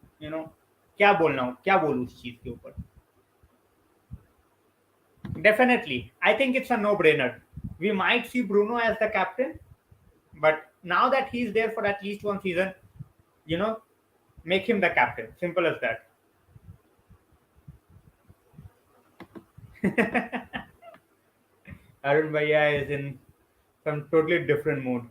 क्या बोलूं उस चीज के ऊपर. Definitely, I think it's a no-brainer. We might see Bruno as the captain, but now that he's there for at least one season, make him the captain. Simple as that. Arun Bhaiya is in some totally different mood.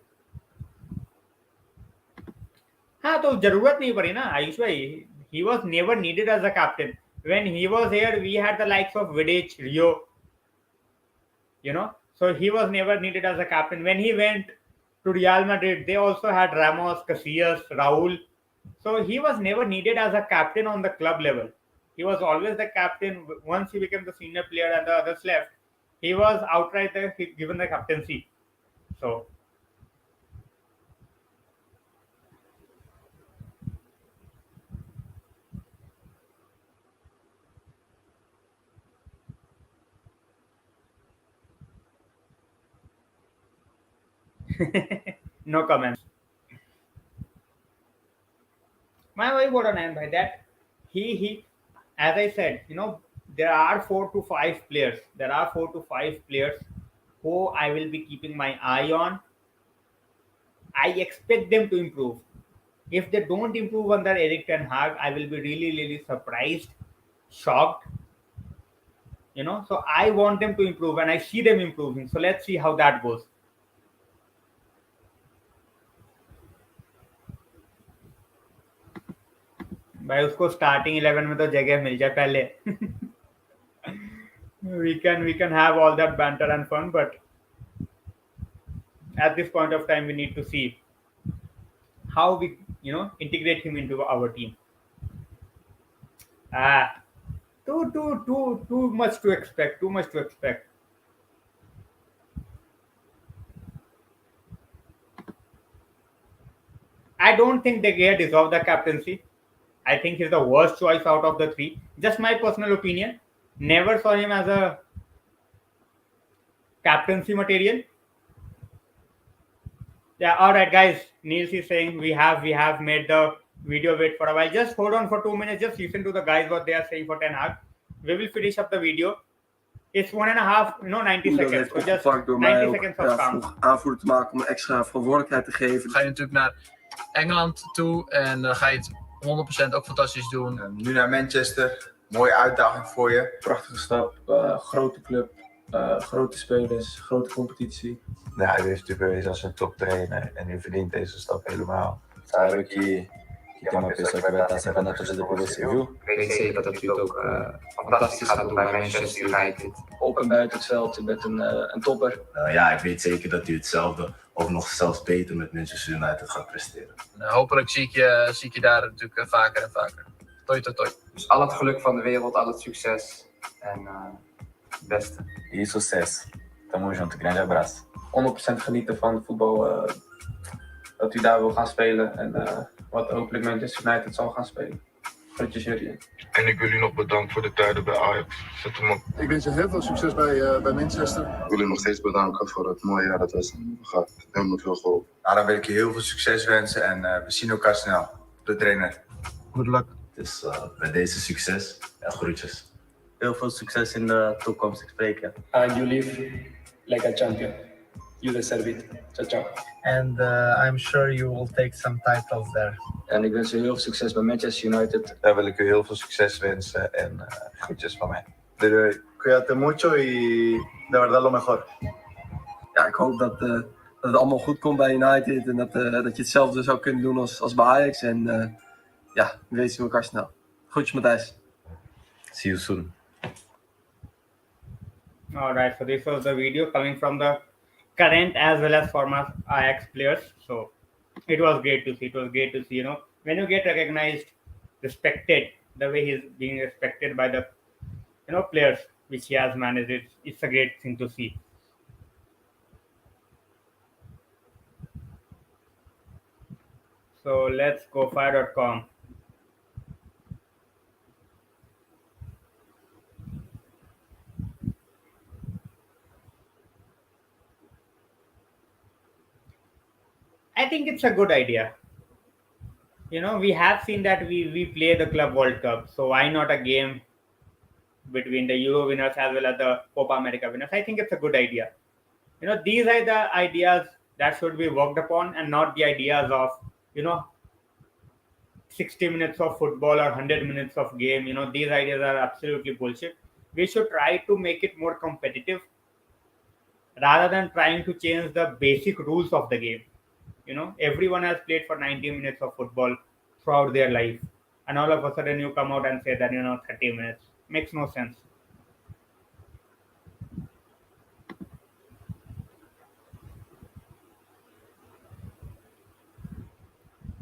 हाँ तो जरूरत नहीं पड़ी ना आयुष भाई. He was never needed as a captain. When he was here, we had the likes of Vidic, Rio. So he was never needed as a captain. When he went to Real Madrid, they also had Ramos, Casillas, Raul. So he was never needed as a captain on the club level. He was always the captain. Once he became the senior player and the others left, he was outright given the captaincy. So no comments. My wife बोल रहा है भाई that he as I said, there are 4 to 5 players. There are 4 to 5 players who I will be keeping my eye on. I expect them to improve. If they don't improve under Erik Ten Hag, I will be really really surprised, shocked. So I want them to improve, and I see them improving. So let's see how that goes. भाई उसको starting 11 में तो जगह मिल जाए पहले. we can have all that banter and fun, but at this point of time we need to see how we integrate him into our team. Ah, too much to expect. Too much to expect. I don't think De Gea deserves the captaincy. I think he's the worst choice out of the three. Just my personal opinion. Never saw him as a captaincy material. Yeah, all right, guys. Niels is saying we have made the video wait for a while. Just hold on for 2 minutes. Just listen to the guys what they are saying for Ten Hag. We will finish up the video. It's 1.5, 90 Dat seconds. heeft So just opgepakt door 90 mij ook seconds of calm. vroeg aanvoerder te maken om extra verantwoordelijkheid te geven. ga je natuurlijk naar Engeland toe en dan ga je het 100% ook fantastisch doen. Nu naar Manchester. Mooie uitdaging voor je. Prachtige stap, grote club, grote spelers, grote competitie. Ja, hij heeft natuurlijk bewezen als een toptrainer en nu verdient deze stap helemaal. Sabe que tem uma pessoa que vai estar sempre na torcida por você, viu? Ik weet zeker dat u het ook fantastisch gaat doen bij Manchester United. Op en buiten het veld, u bent een topper. Ja, ik weet zeker dat u hetzelfde of nog zelfs beter met Manchester United gaat presteren. Hopelijk zie ik je daar natuurlijk vaker en vaker. Toi, toi, toi. Dus al het geluk van de wereld, al het succes en het beste. E sucesso. Tamo junto, grande abraço. 100% genieten van voetbal, dat u daar wil gaan spelen en wat hopelijk Manchester United zal gaan spelen. Groetjes jullie. En ik wil u nog bedanken voor de tijden bij Ajax. Zet hem op. Ik wens je heel veel succes bij Manchester. Ik wil u nog steeds bedanken voor het mooie jaar dat we hebben gehad. Helemaal veel geholpen. Nou, dan wil ik je heel veel succes wensen en we zien elkaar snel. De trainer. Good luck. Dus bij deze succes en groetjes. Heel veel succes in de toekomst, ik spreek je. And you live like a champion. You deserve it. Ciao, ciao. And I'm sure you will take some titles there. En ik wens u heel veel succes bij Manchester United. Daar wil ik u heel veel succes wensen en groetjes van mij. Doei. Cuídate mucho y de verdad lo mejor. Ja, ik hoop dat het allemaal goed komt bij United en dat je hetzelfde zou kunnen doen als bij Ajax. En ja, we weten elkaar snel. Groetjes Matthijs. See you soon. All right, so this was the video coming from the current as well as former Ajax players. So it was great to see. It was great to see, when you get recognized, respected the way he's being respected by the, players which he has managed. It's a great thing to see. So let's go fire.com. I think it's a good idea. We have seen that we play the Club World Cup, so why not a game between the Euro winners as well as the Copa America winners? I think it's a good idea. These are the ideas that should be worked upon and not the ideas of, 60 minutes of football or 100 minutes of game. These ideas are absolutely bullshit. We should try to make it more competitive rather than trying to change the basic rules of the game. Everyone has played for 90 minutes of football throughout their life, and all of a sudden you come out and say that 30 minutes makes no sense.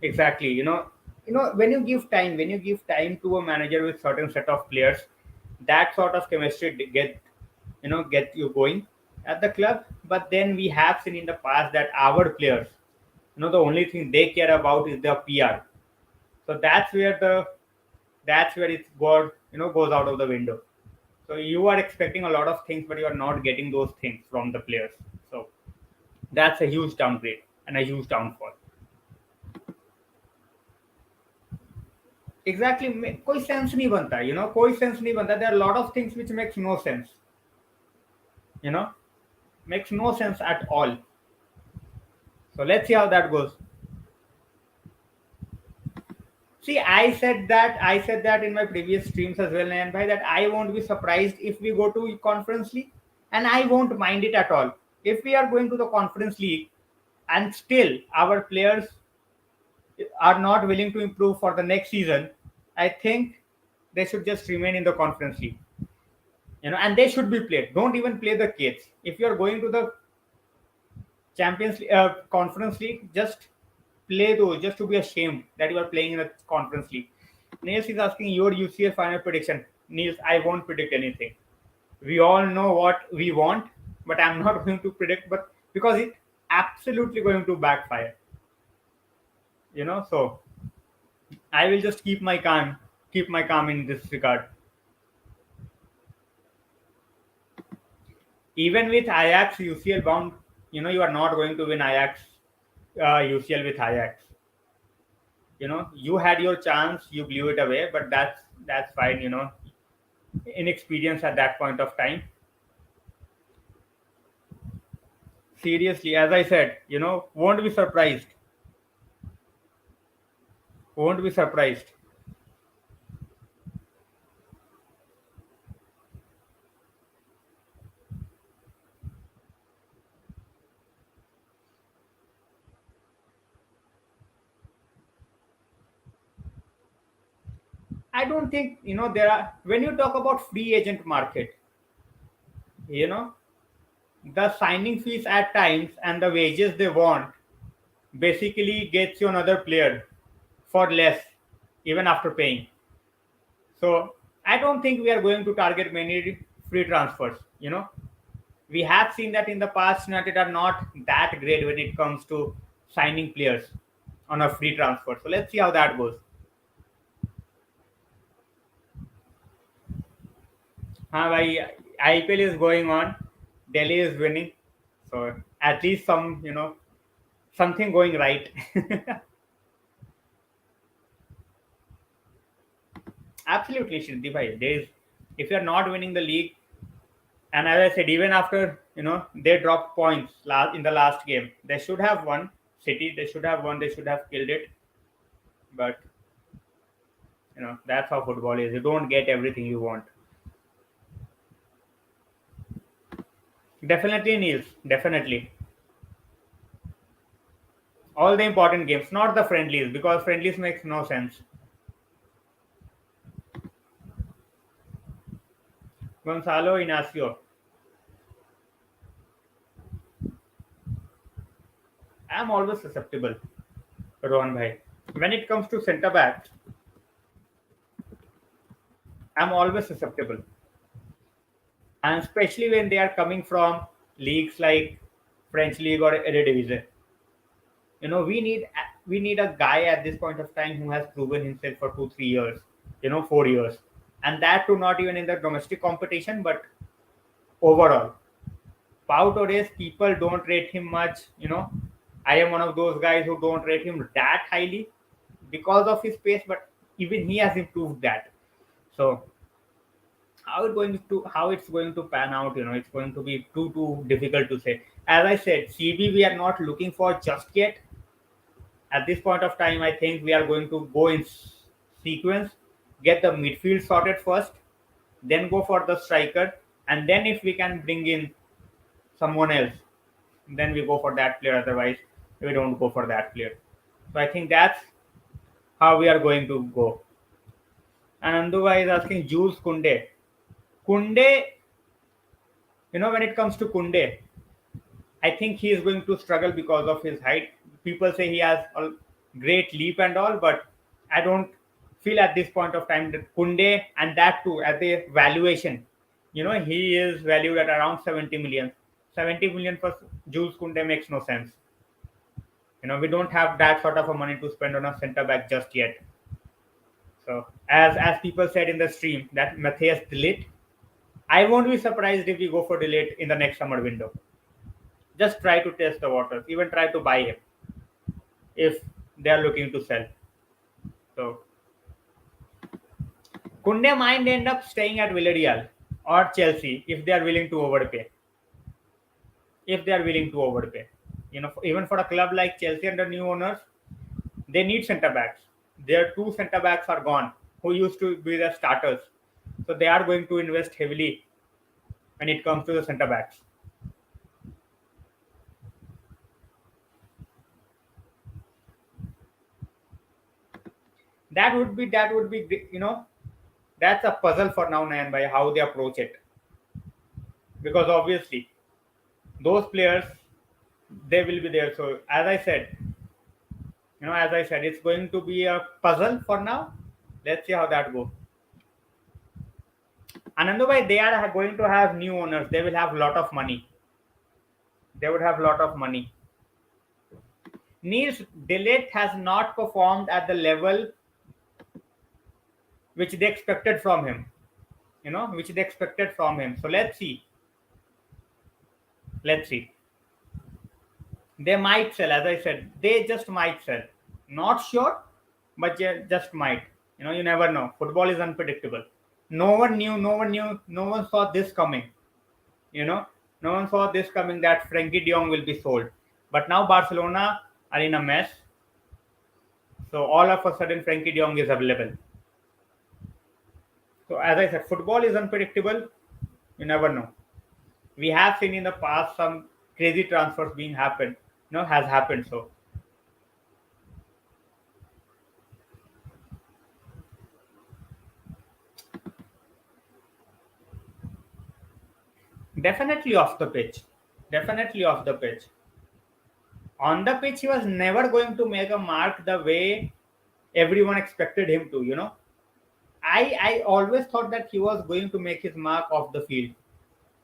Exactly. When you give time to a manager with certain set of players, that sort of chemistry get you going at the club. But then we have seen in the past that our players, the only thing they care about is the PR. So that's where it goes out of the window. So you are expecting a lot of things, but you are not getting those things from the players. So that's a huge downgrade and a huge downfall. Exactly, कोई sense नहीं बनता, कोई sense नहीं बनता. There are a lot of things which makes no sense. Makes no sense at all. So let's see how that goes. See, I said that in my previous streams as well, Nayan bhai, that I won't be surprised if we go to Conference League, and I won't mind it at all. If we are going to the Conference League and still our players are not willing to improve for the next season, I think they should just remain in the Conference League. And they should be played. Don't even play the kids. If you are going to the Conference League, just play those just to be ashamed that you are playing in a conference league. Niels is asking your UCL final prediction. Niels, I won't predict anything. We all know what we want, but I'm not going to predict, but because it's absolutely going to backfire. So I will just keep my calm in this regard. Even with Ajax UCL bound, you are not going to win Ajax UCL with Ajax. You had your chance, you blew it away, but that's fine. Inexperience at that point of time. Seriously, as I said, won't be surprised. Won't be surprised. I don't think there are, when you talk about free agent market, the signing fees at times and the wages they want basically gets you another player for less even after paying. So I don't think we are going to target many free transfers. We have seen that in the past United are not that great when it comes to signing players on a free transfer. So let's see how that goes. IPL is going on. Delhi is winning. So at least something going right. Absolutely, Shriddhi bhai. If you are not winning the league, and as I said, even after they dropped points in the last game, they should have won. City, they should have won. They should have killed it. But that's how football is. You don't get everything you want. Definitely, Niels. Definitely. All the important games, not the friendlies, because friendlies makes no sense. Gonzalo Inacio. I'm always susceptible, Rohan bhai. When it comes to centre backs, I'm always susceptible. And especially when they are coming from leagues like French League or Eredivisie. We need a guy at this point of time who has proven himself for 2-3 years, 4 years, and that too not even in the domestic competition, but overall. Pau Torres, people don't rate him much. I am one of those guys who don't rate him that highly because of his pace, but even he has improved that. So how it's going to pan out, it's going to be too difficult to say. As I said, CB we are not looking for just yet. At this point of time, I think we are going to go in sequence, get the midfield sorted first, then go for the striker, and then if we can bring in someone else, then we go for that player. Otherwise, we don't go for that player. So I think that's how we are going to go. And Anduva is asking Jules Kunde. Kunde, when it comes to Kunde, I think he is going to struggle because of his height. People say he has a great leap and all, but I don't feel at this point of time that Kunde, and that too at the valuation, he is valued at around 70 million. 70 million for Jules Kunde makes no sense. We don't have that sort of a money to spend on a centre back just yet. So as people said in the stream that Matthias de Ligt, I won't be surprised if we go for de Ligt in the next summer window. Just try to test the waters. Even try to buy him if they are looking to sell. So Kunde might end up staying at Villarreal or Chelsea if they are willing to overpay. Even for a club like Chelsea under new owners, they need centre backs. Their two centre backs are gone, who used to be the starters. So they are going to invest heavily when it comes to the centre backs. That would be that's a puzzle for now, Nayan, by how they approach it. Because obviously, those players, they will be there. So as I said, As I said, it's going to be a puzzle for now. Let's see how that goes. Another they are going to have new owners. They will have a lot of money. They would have a lot of money. Niels De Ligt has not performed at the level which they expected from him. Which they expected from him. So let's see. Let's see. They might sell, as I said. They just might sell. Not sure, but just might. You never know. Football is unpredictable. No one saw this coming. No one saw this coming that Frankie de Jong will be sold. But now Barcelona are in a mess. So all of a sudden Frankie de Jong is available. So as I said, football is unpredictable. You never know. We have seen in the past some crazy transfers being happened. Has happened. So definitely off the pitch. Definitely off the pitch. On the pitch, he was never going to make a mark the way everyone expected him to. I always thought that he was going to make his mark off the field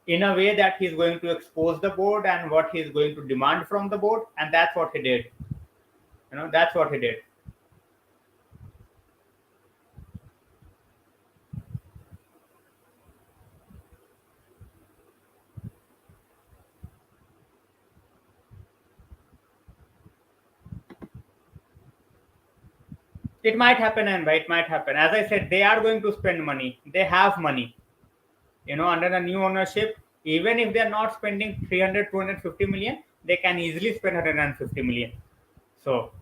in a way that he's going to expose the board and what he's going to demand from the board, and that's what he did. That's what he did. It might happen, and it might happen. As I said, they are going to spend money. They have money. Under the new ownership, even if they're not spending 300, 250 million, they can easily spend 150 million. So,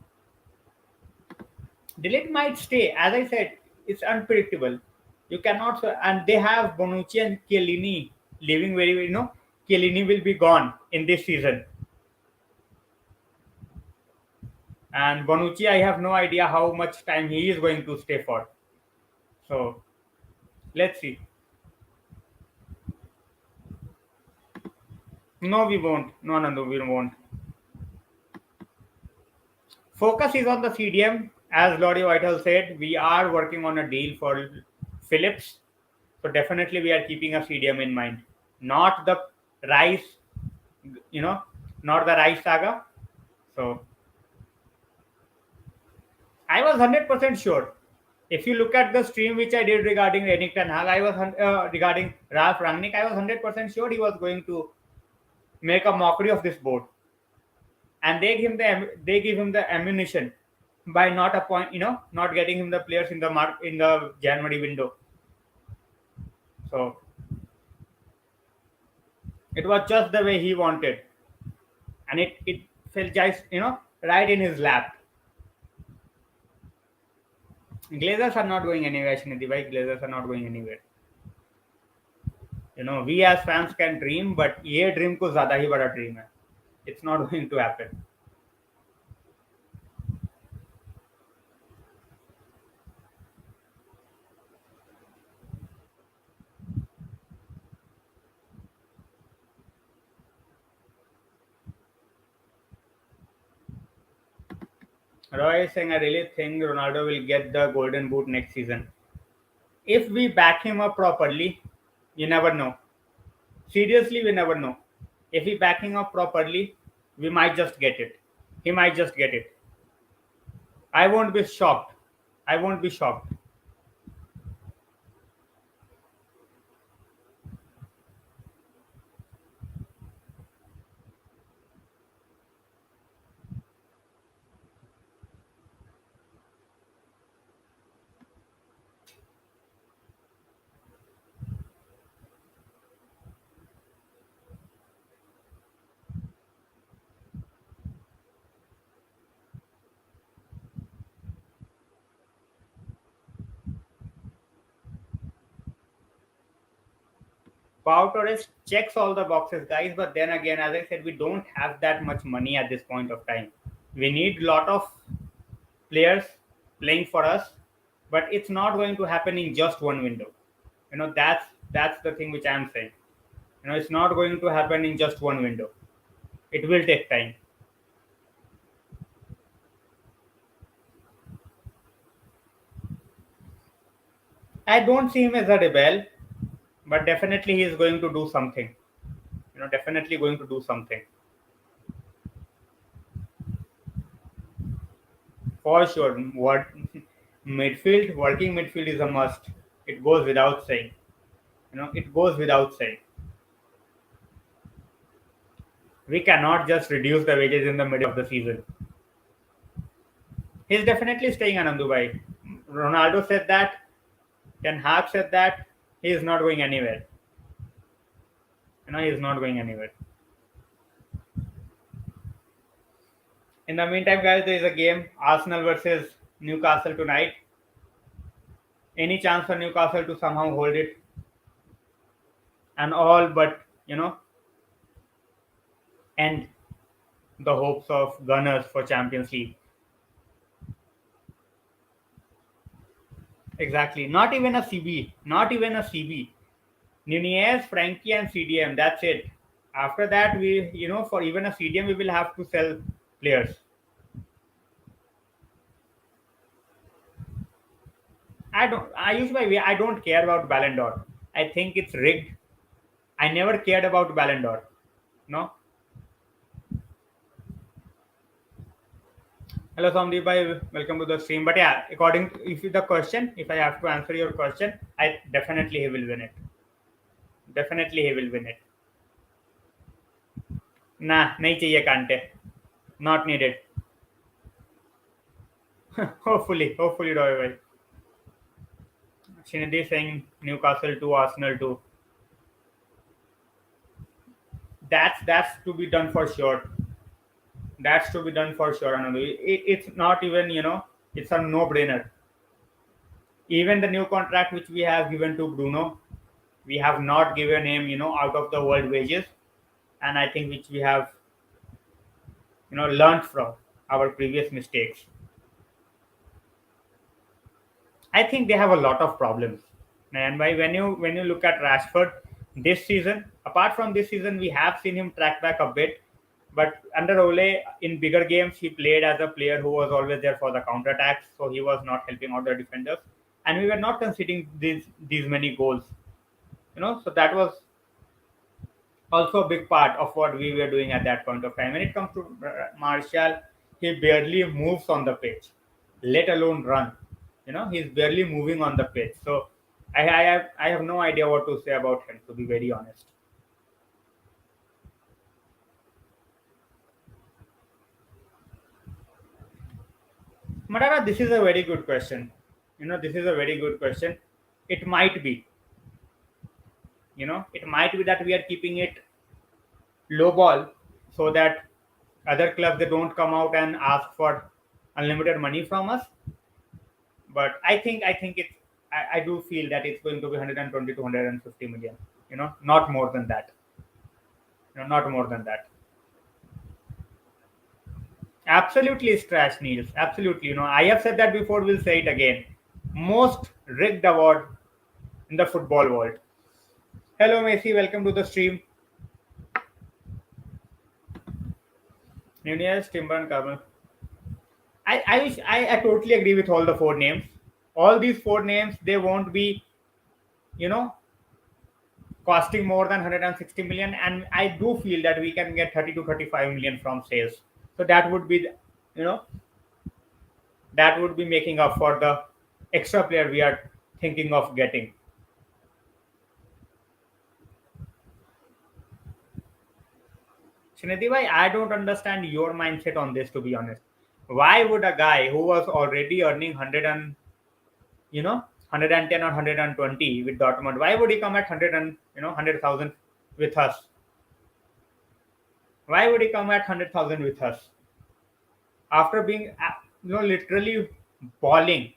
De Ligt might stay. As I said, it's unpredictable. You cannot, and they have Bonucci and Chiellini leaving very, Chiellini will be gone in this season. And Bonucci, I have no idea how much time he is going to stay for. So, let's see. No, we won't. No, we won't. Focus is on the CDM. As Lottie Whitehall said, we are working on a deal for Phillips. So definitely we are keeping a CDM in mind. Not the Rice, not the Rice saga. So I was 100% sure. If you look at the stream which I did regarding Erik Ten Hag, I was regarding Ralf Rangnick, I was 100% sure he was going to make a mockery of this board, and they give him the ammunition by not getting him the players in the January window. So it was just the way he wanted, and it fell just right in his lap. Glazers are not going anywhere, Shinidhi bhai. Glazers are not going anywhere. We as fans can dream, but ये dream को ज़्यादा ही बड़ा dream है. It's not going to happen. Roy is saying, I really think Ronaldo will get the golden boot next season. If we back him up properly, you never know. Seriously, we never know. If we back him up properly, we might just get it. He might just get it. I won't be shocked. I won't be shocked. Pau Torres checks all the boxes, guys. But then again, as I said, we don't have that much money at this point of time. We need a lot of players playing for us, but it's not going to happen in just one window. That's the thing which I'm saying. It's not going to happen in just one window. It will take time. I don't see him as a rebel, but definitely he is going to do something. Definitely going to do something. For sure. What working midfield is a must. It goes without saying. It goes without saying. We cannot just reduce the wages in the middle of the season. He's definitely staying in Dubai. Ronaldo said that. Ten Hag said that. He is not going anywhere. He is not going anywhere. In the meantime, guys, there is a game, Arsenal versus Newcastle tonight. Any chance for Newcastle to somehow hold it? And all but, end the hopes of Gunners for Champions League. Exactly. Not even a CB. Not even a CB. Nunez, Frankie, and CDM. That's it. After that, for even a CDM, we will have to sell players. I don't care about Ballon d'Or. I think it's rigged. I never cared about Ballon d'Or. No. Hello, Somdeep bhai. Welcome to the stream. But yeah, if I have to answer your question, definitely he will win it. Definitely he will win it. Nah, nahi chahiye Kante. Not needed. hopefully, Roy bhai. Shinidhi saying Newcastle 2, Arsenal 2. That's to be done for sure. That's to be done for sure. It's not even, it's a no-brainer. Even the new contract which we have given to Bruno, we have not given him, out of the world wages. And I think which we have, learned from our previous mistakes. I think they have a lot of problems. And when you look at Rashford this season, apart from this season, we have seen him track back a bit. But under Ole, in bigger games, he played as a player who was always there for the counterattacks. So he was not helping out the defenders. And we were not conceding these many goals. So that was also a big part of what we were doing at that point of time. When it comes to Martial, he barely moves on the pitch, let alone run. He's barely moving on the pitch. So I have no idea what to say about him, to be very honest. Madara, this is a very good question. This is a very good question. It might be. It might be that we are keeping it low ball so that other clubs, they don't come out and ask for unlimited money from us. But I do feel that it's going to be 120 to 150 million. Not more than that. Not more than that. Absolutely, it's trash, Niels. Absolutely. I have said that before. We'll say it again. Most rigged award in the football world. Hello, Messi. Welcome to the stream. Nunez, Timber, and Carmel. I totally agree with all the four names. All these four names, they won't be, costing more than 160 million. And I do feel that we can get 30 to 35 million from sales. So that would be, that would be making up for the extra player we are thinking of getting. Srinidhi bhai, I don't understand your mindset on this, to be honest. Why would a guy who was already earning 110 or 120 with Dortmund, why would he come at 100,000 with us? Why would he come at 100,000 with us? After being, literally balling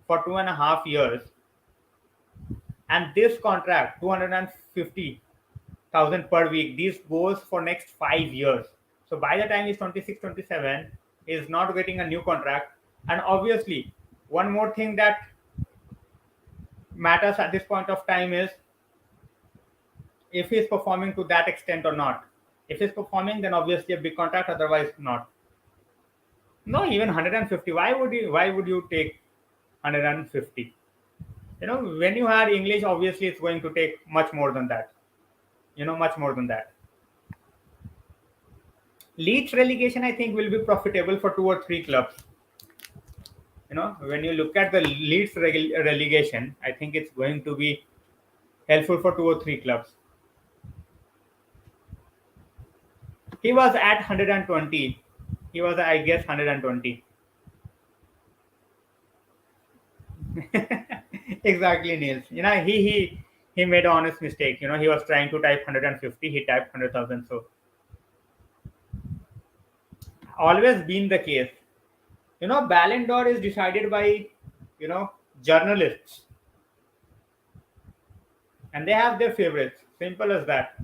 for 2.5 years, and this contract, 250,000 per week, this goes for next 5 years. So by the time he's 26, 27, he's not getting a new contract. And obviously, one more thing that matters at this point of time is if he's performing to that extent or not. If he's performing, then obviously a big contract, otherwise not. No, even 150. Why would you take 150? When you add English, obviously it's going to take much more than that. Much more than that. Leeds relegation, I think, will be profitable for 2 or 3 clubs. When you look at the Leeds relegation, I think it's going to be helpful for 2 or 3 clubs. He was at 120. He was, I guess, 120. Exactly, Niels. He made an honest mistake. He was trying to type 150. He typed 100,000. So always been the case. Ballon d'Or is decided by journalists, and they have their favorites. Simple as that.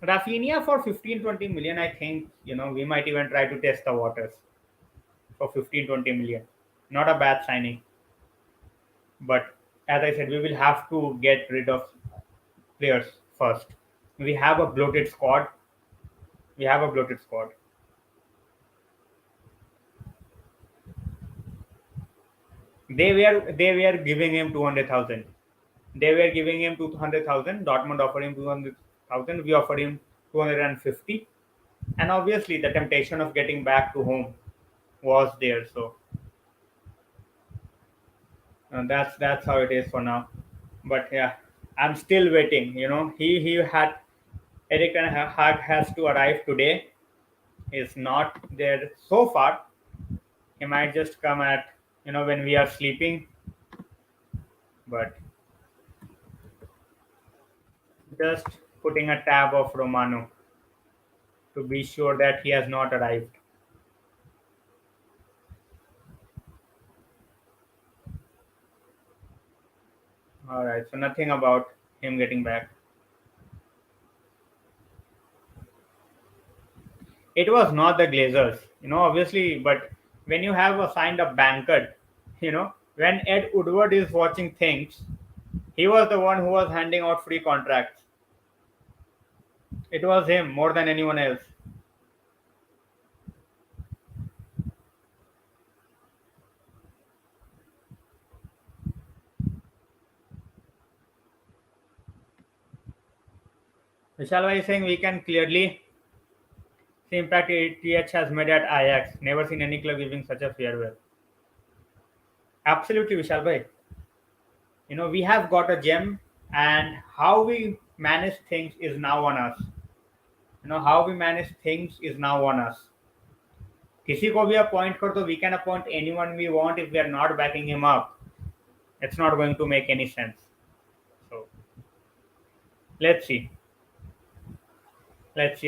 Rafinha for 15-20 million, I think, we might even try to test the waters for 15-20 million. Not a bad signing. But as I said, we will have to get rid of players first. We have a bloated squad. They were giving him 200,000. They were giving him 200,000. Dortmund offered him 200,000. We offered him 250. And obviously, the temptation of getting back to home was there. So that's how it is for now. But yeah, I'm still waiting. He had Erik Ten Hag has to arrive today. He's not there so far. He might just come at when we are sleeping. But just putting a tab of Romano to be sure that he has not arrived. All right, so nothing about him getting back. It was not the Glazers, obviously, but when you have assigned a banker, when Ed Woodward is watching things, he was the one who was handing out free contracts. It was him more than anyone else. Vishal is saying we can clearly see impact TH has made at Ajax. Never seen any club giving such a farewell. Absolutely, Vishal bhai. We have got a gem, and how we manage things is now on us. How we manage things is now on us. किसी को भी appoint कर दो, we can appoint anyone we want. If we are not backing him up, it's not going to make any sense. So let's see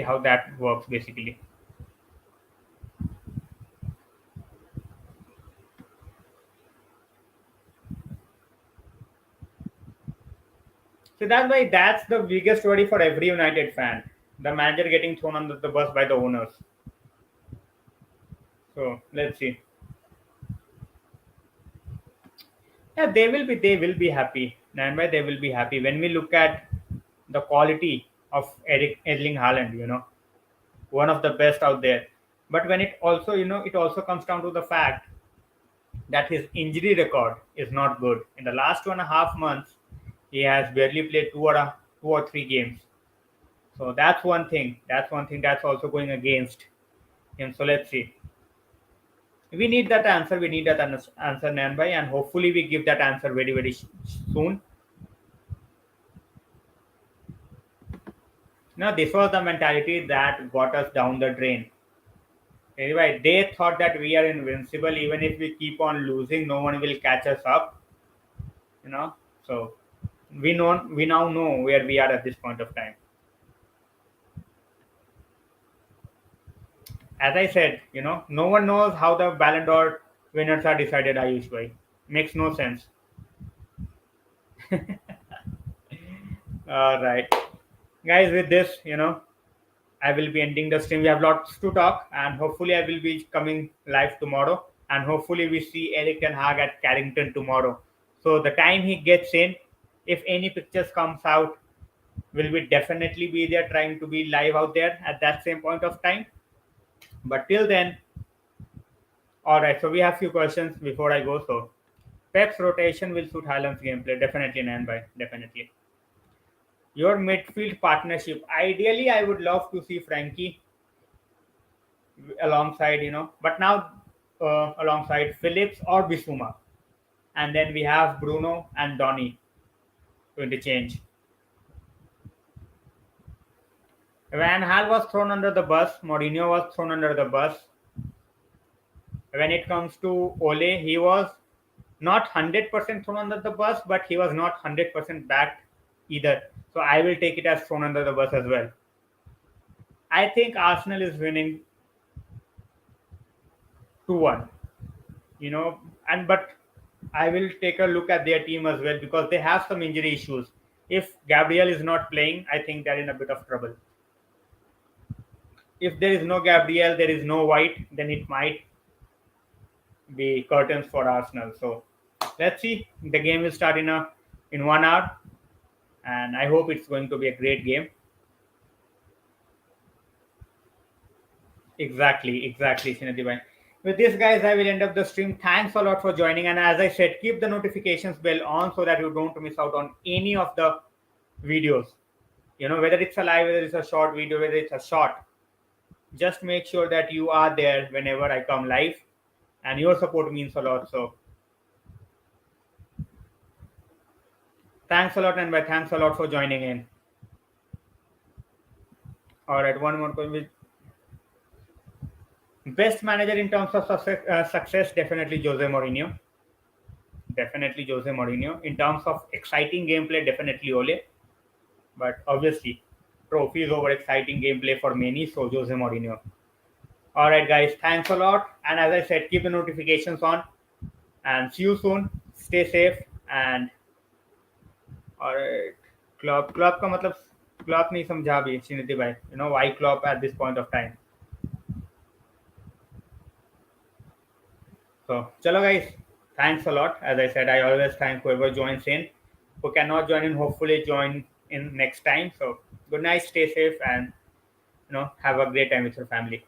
how that works basically. So that's the biggest worry for every United fan. The manager getting thrown under the bus by the owners. So let's see. Yeah, they will be happy. Nanbai, they will be happy when we look at the quality of Erling Haaland, one of the best out there. But when it also comes down to the fact that his injury record is not good. In the last 2.5 months, he has barely played 2 or 3 games. So that's one thing. That's also going against him. So let's see. We need that answer. Answer, Nanbai, and hopefully we give that answer very, very soon. Now, this was the mentality that got us down the drain. Anyway, they thought that we are invincible. Even if we keep on losing, no one will catch us up. So we now know where we are at this point of time. As I said, no one knows how the Ballon d'Or winners are decided. Ayush bhai, makes no sense. All right, guys. With this, I will be ending the stream. We have lots to talk, and hopefully, I will be coming live tomorrow. And hopefully, we see Erik Ten Hag at Carrington tomorrow. So the time he gets in, if any pictures comes out, will we definitely be there trying to be live out there at that same point of time. But till then, All right, so we have few questions before I go. So, Pep's rotation will suit Haaland's gameplay. Definitely, Nanbai. Definitely. Your midfield partnership. Ideally, I would love to see Frankie alongside, but now alongside Phillips or Bissouma. And then we have Bruno and Donny to interchange. Van Hal was thrown under the bus. Mourinho was thrown under the bus. When it comes to Ole, he was not 100% thrown under the bus, but he was not 100% backed either. So I will take it as thrown under the bus as well. I think Arsenal is winning 2-1. But I will take a look at their team as well because they have some injury issues. If Gabriel is not playing, I think they're in a bit of trouble. If there is no Gabriel, there is no White, then it might be curtains for Arsenal. So let's see. The game will start in 1 hour, and I hope it's going to be a great game. Exactly, Shinadibhai. With this, guys, I will end up the stream. Thanks a lot for joining, and as I said, keep the notifications bell on so that you don't miss out on any of the videos. Whether it's a live, whether it's a short video, whether it's a short, just make sure that you are there whenever I come live, and your support means a lot. So thanks a lot, and thanks a lot for joining in. All right, one more question. Best manager in terms of success, definitely Jose Mourinho. In terms of exciting gameplay, definitely Ole. But obviously, trophies over exciting gameplay for many, so Jose Mourinho. All right, guys, thanks a lot. And as I said, keep the notifications on. And see you soon. Stay safe. And all right, Klopp का मतलब Klopp नहीं समझा भी श्रीनिधि भाई. Why Klopp at this point of time? So, chalo guys, thanks a lot. As I said, I always thank whoever joins in. Who cannot join in, hopefully join in next time. So, good night, stay safe, and have a great time with your family.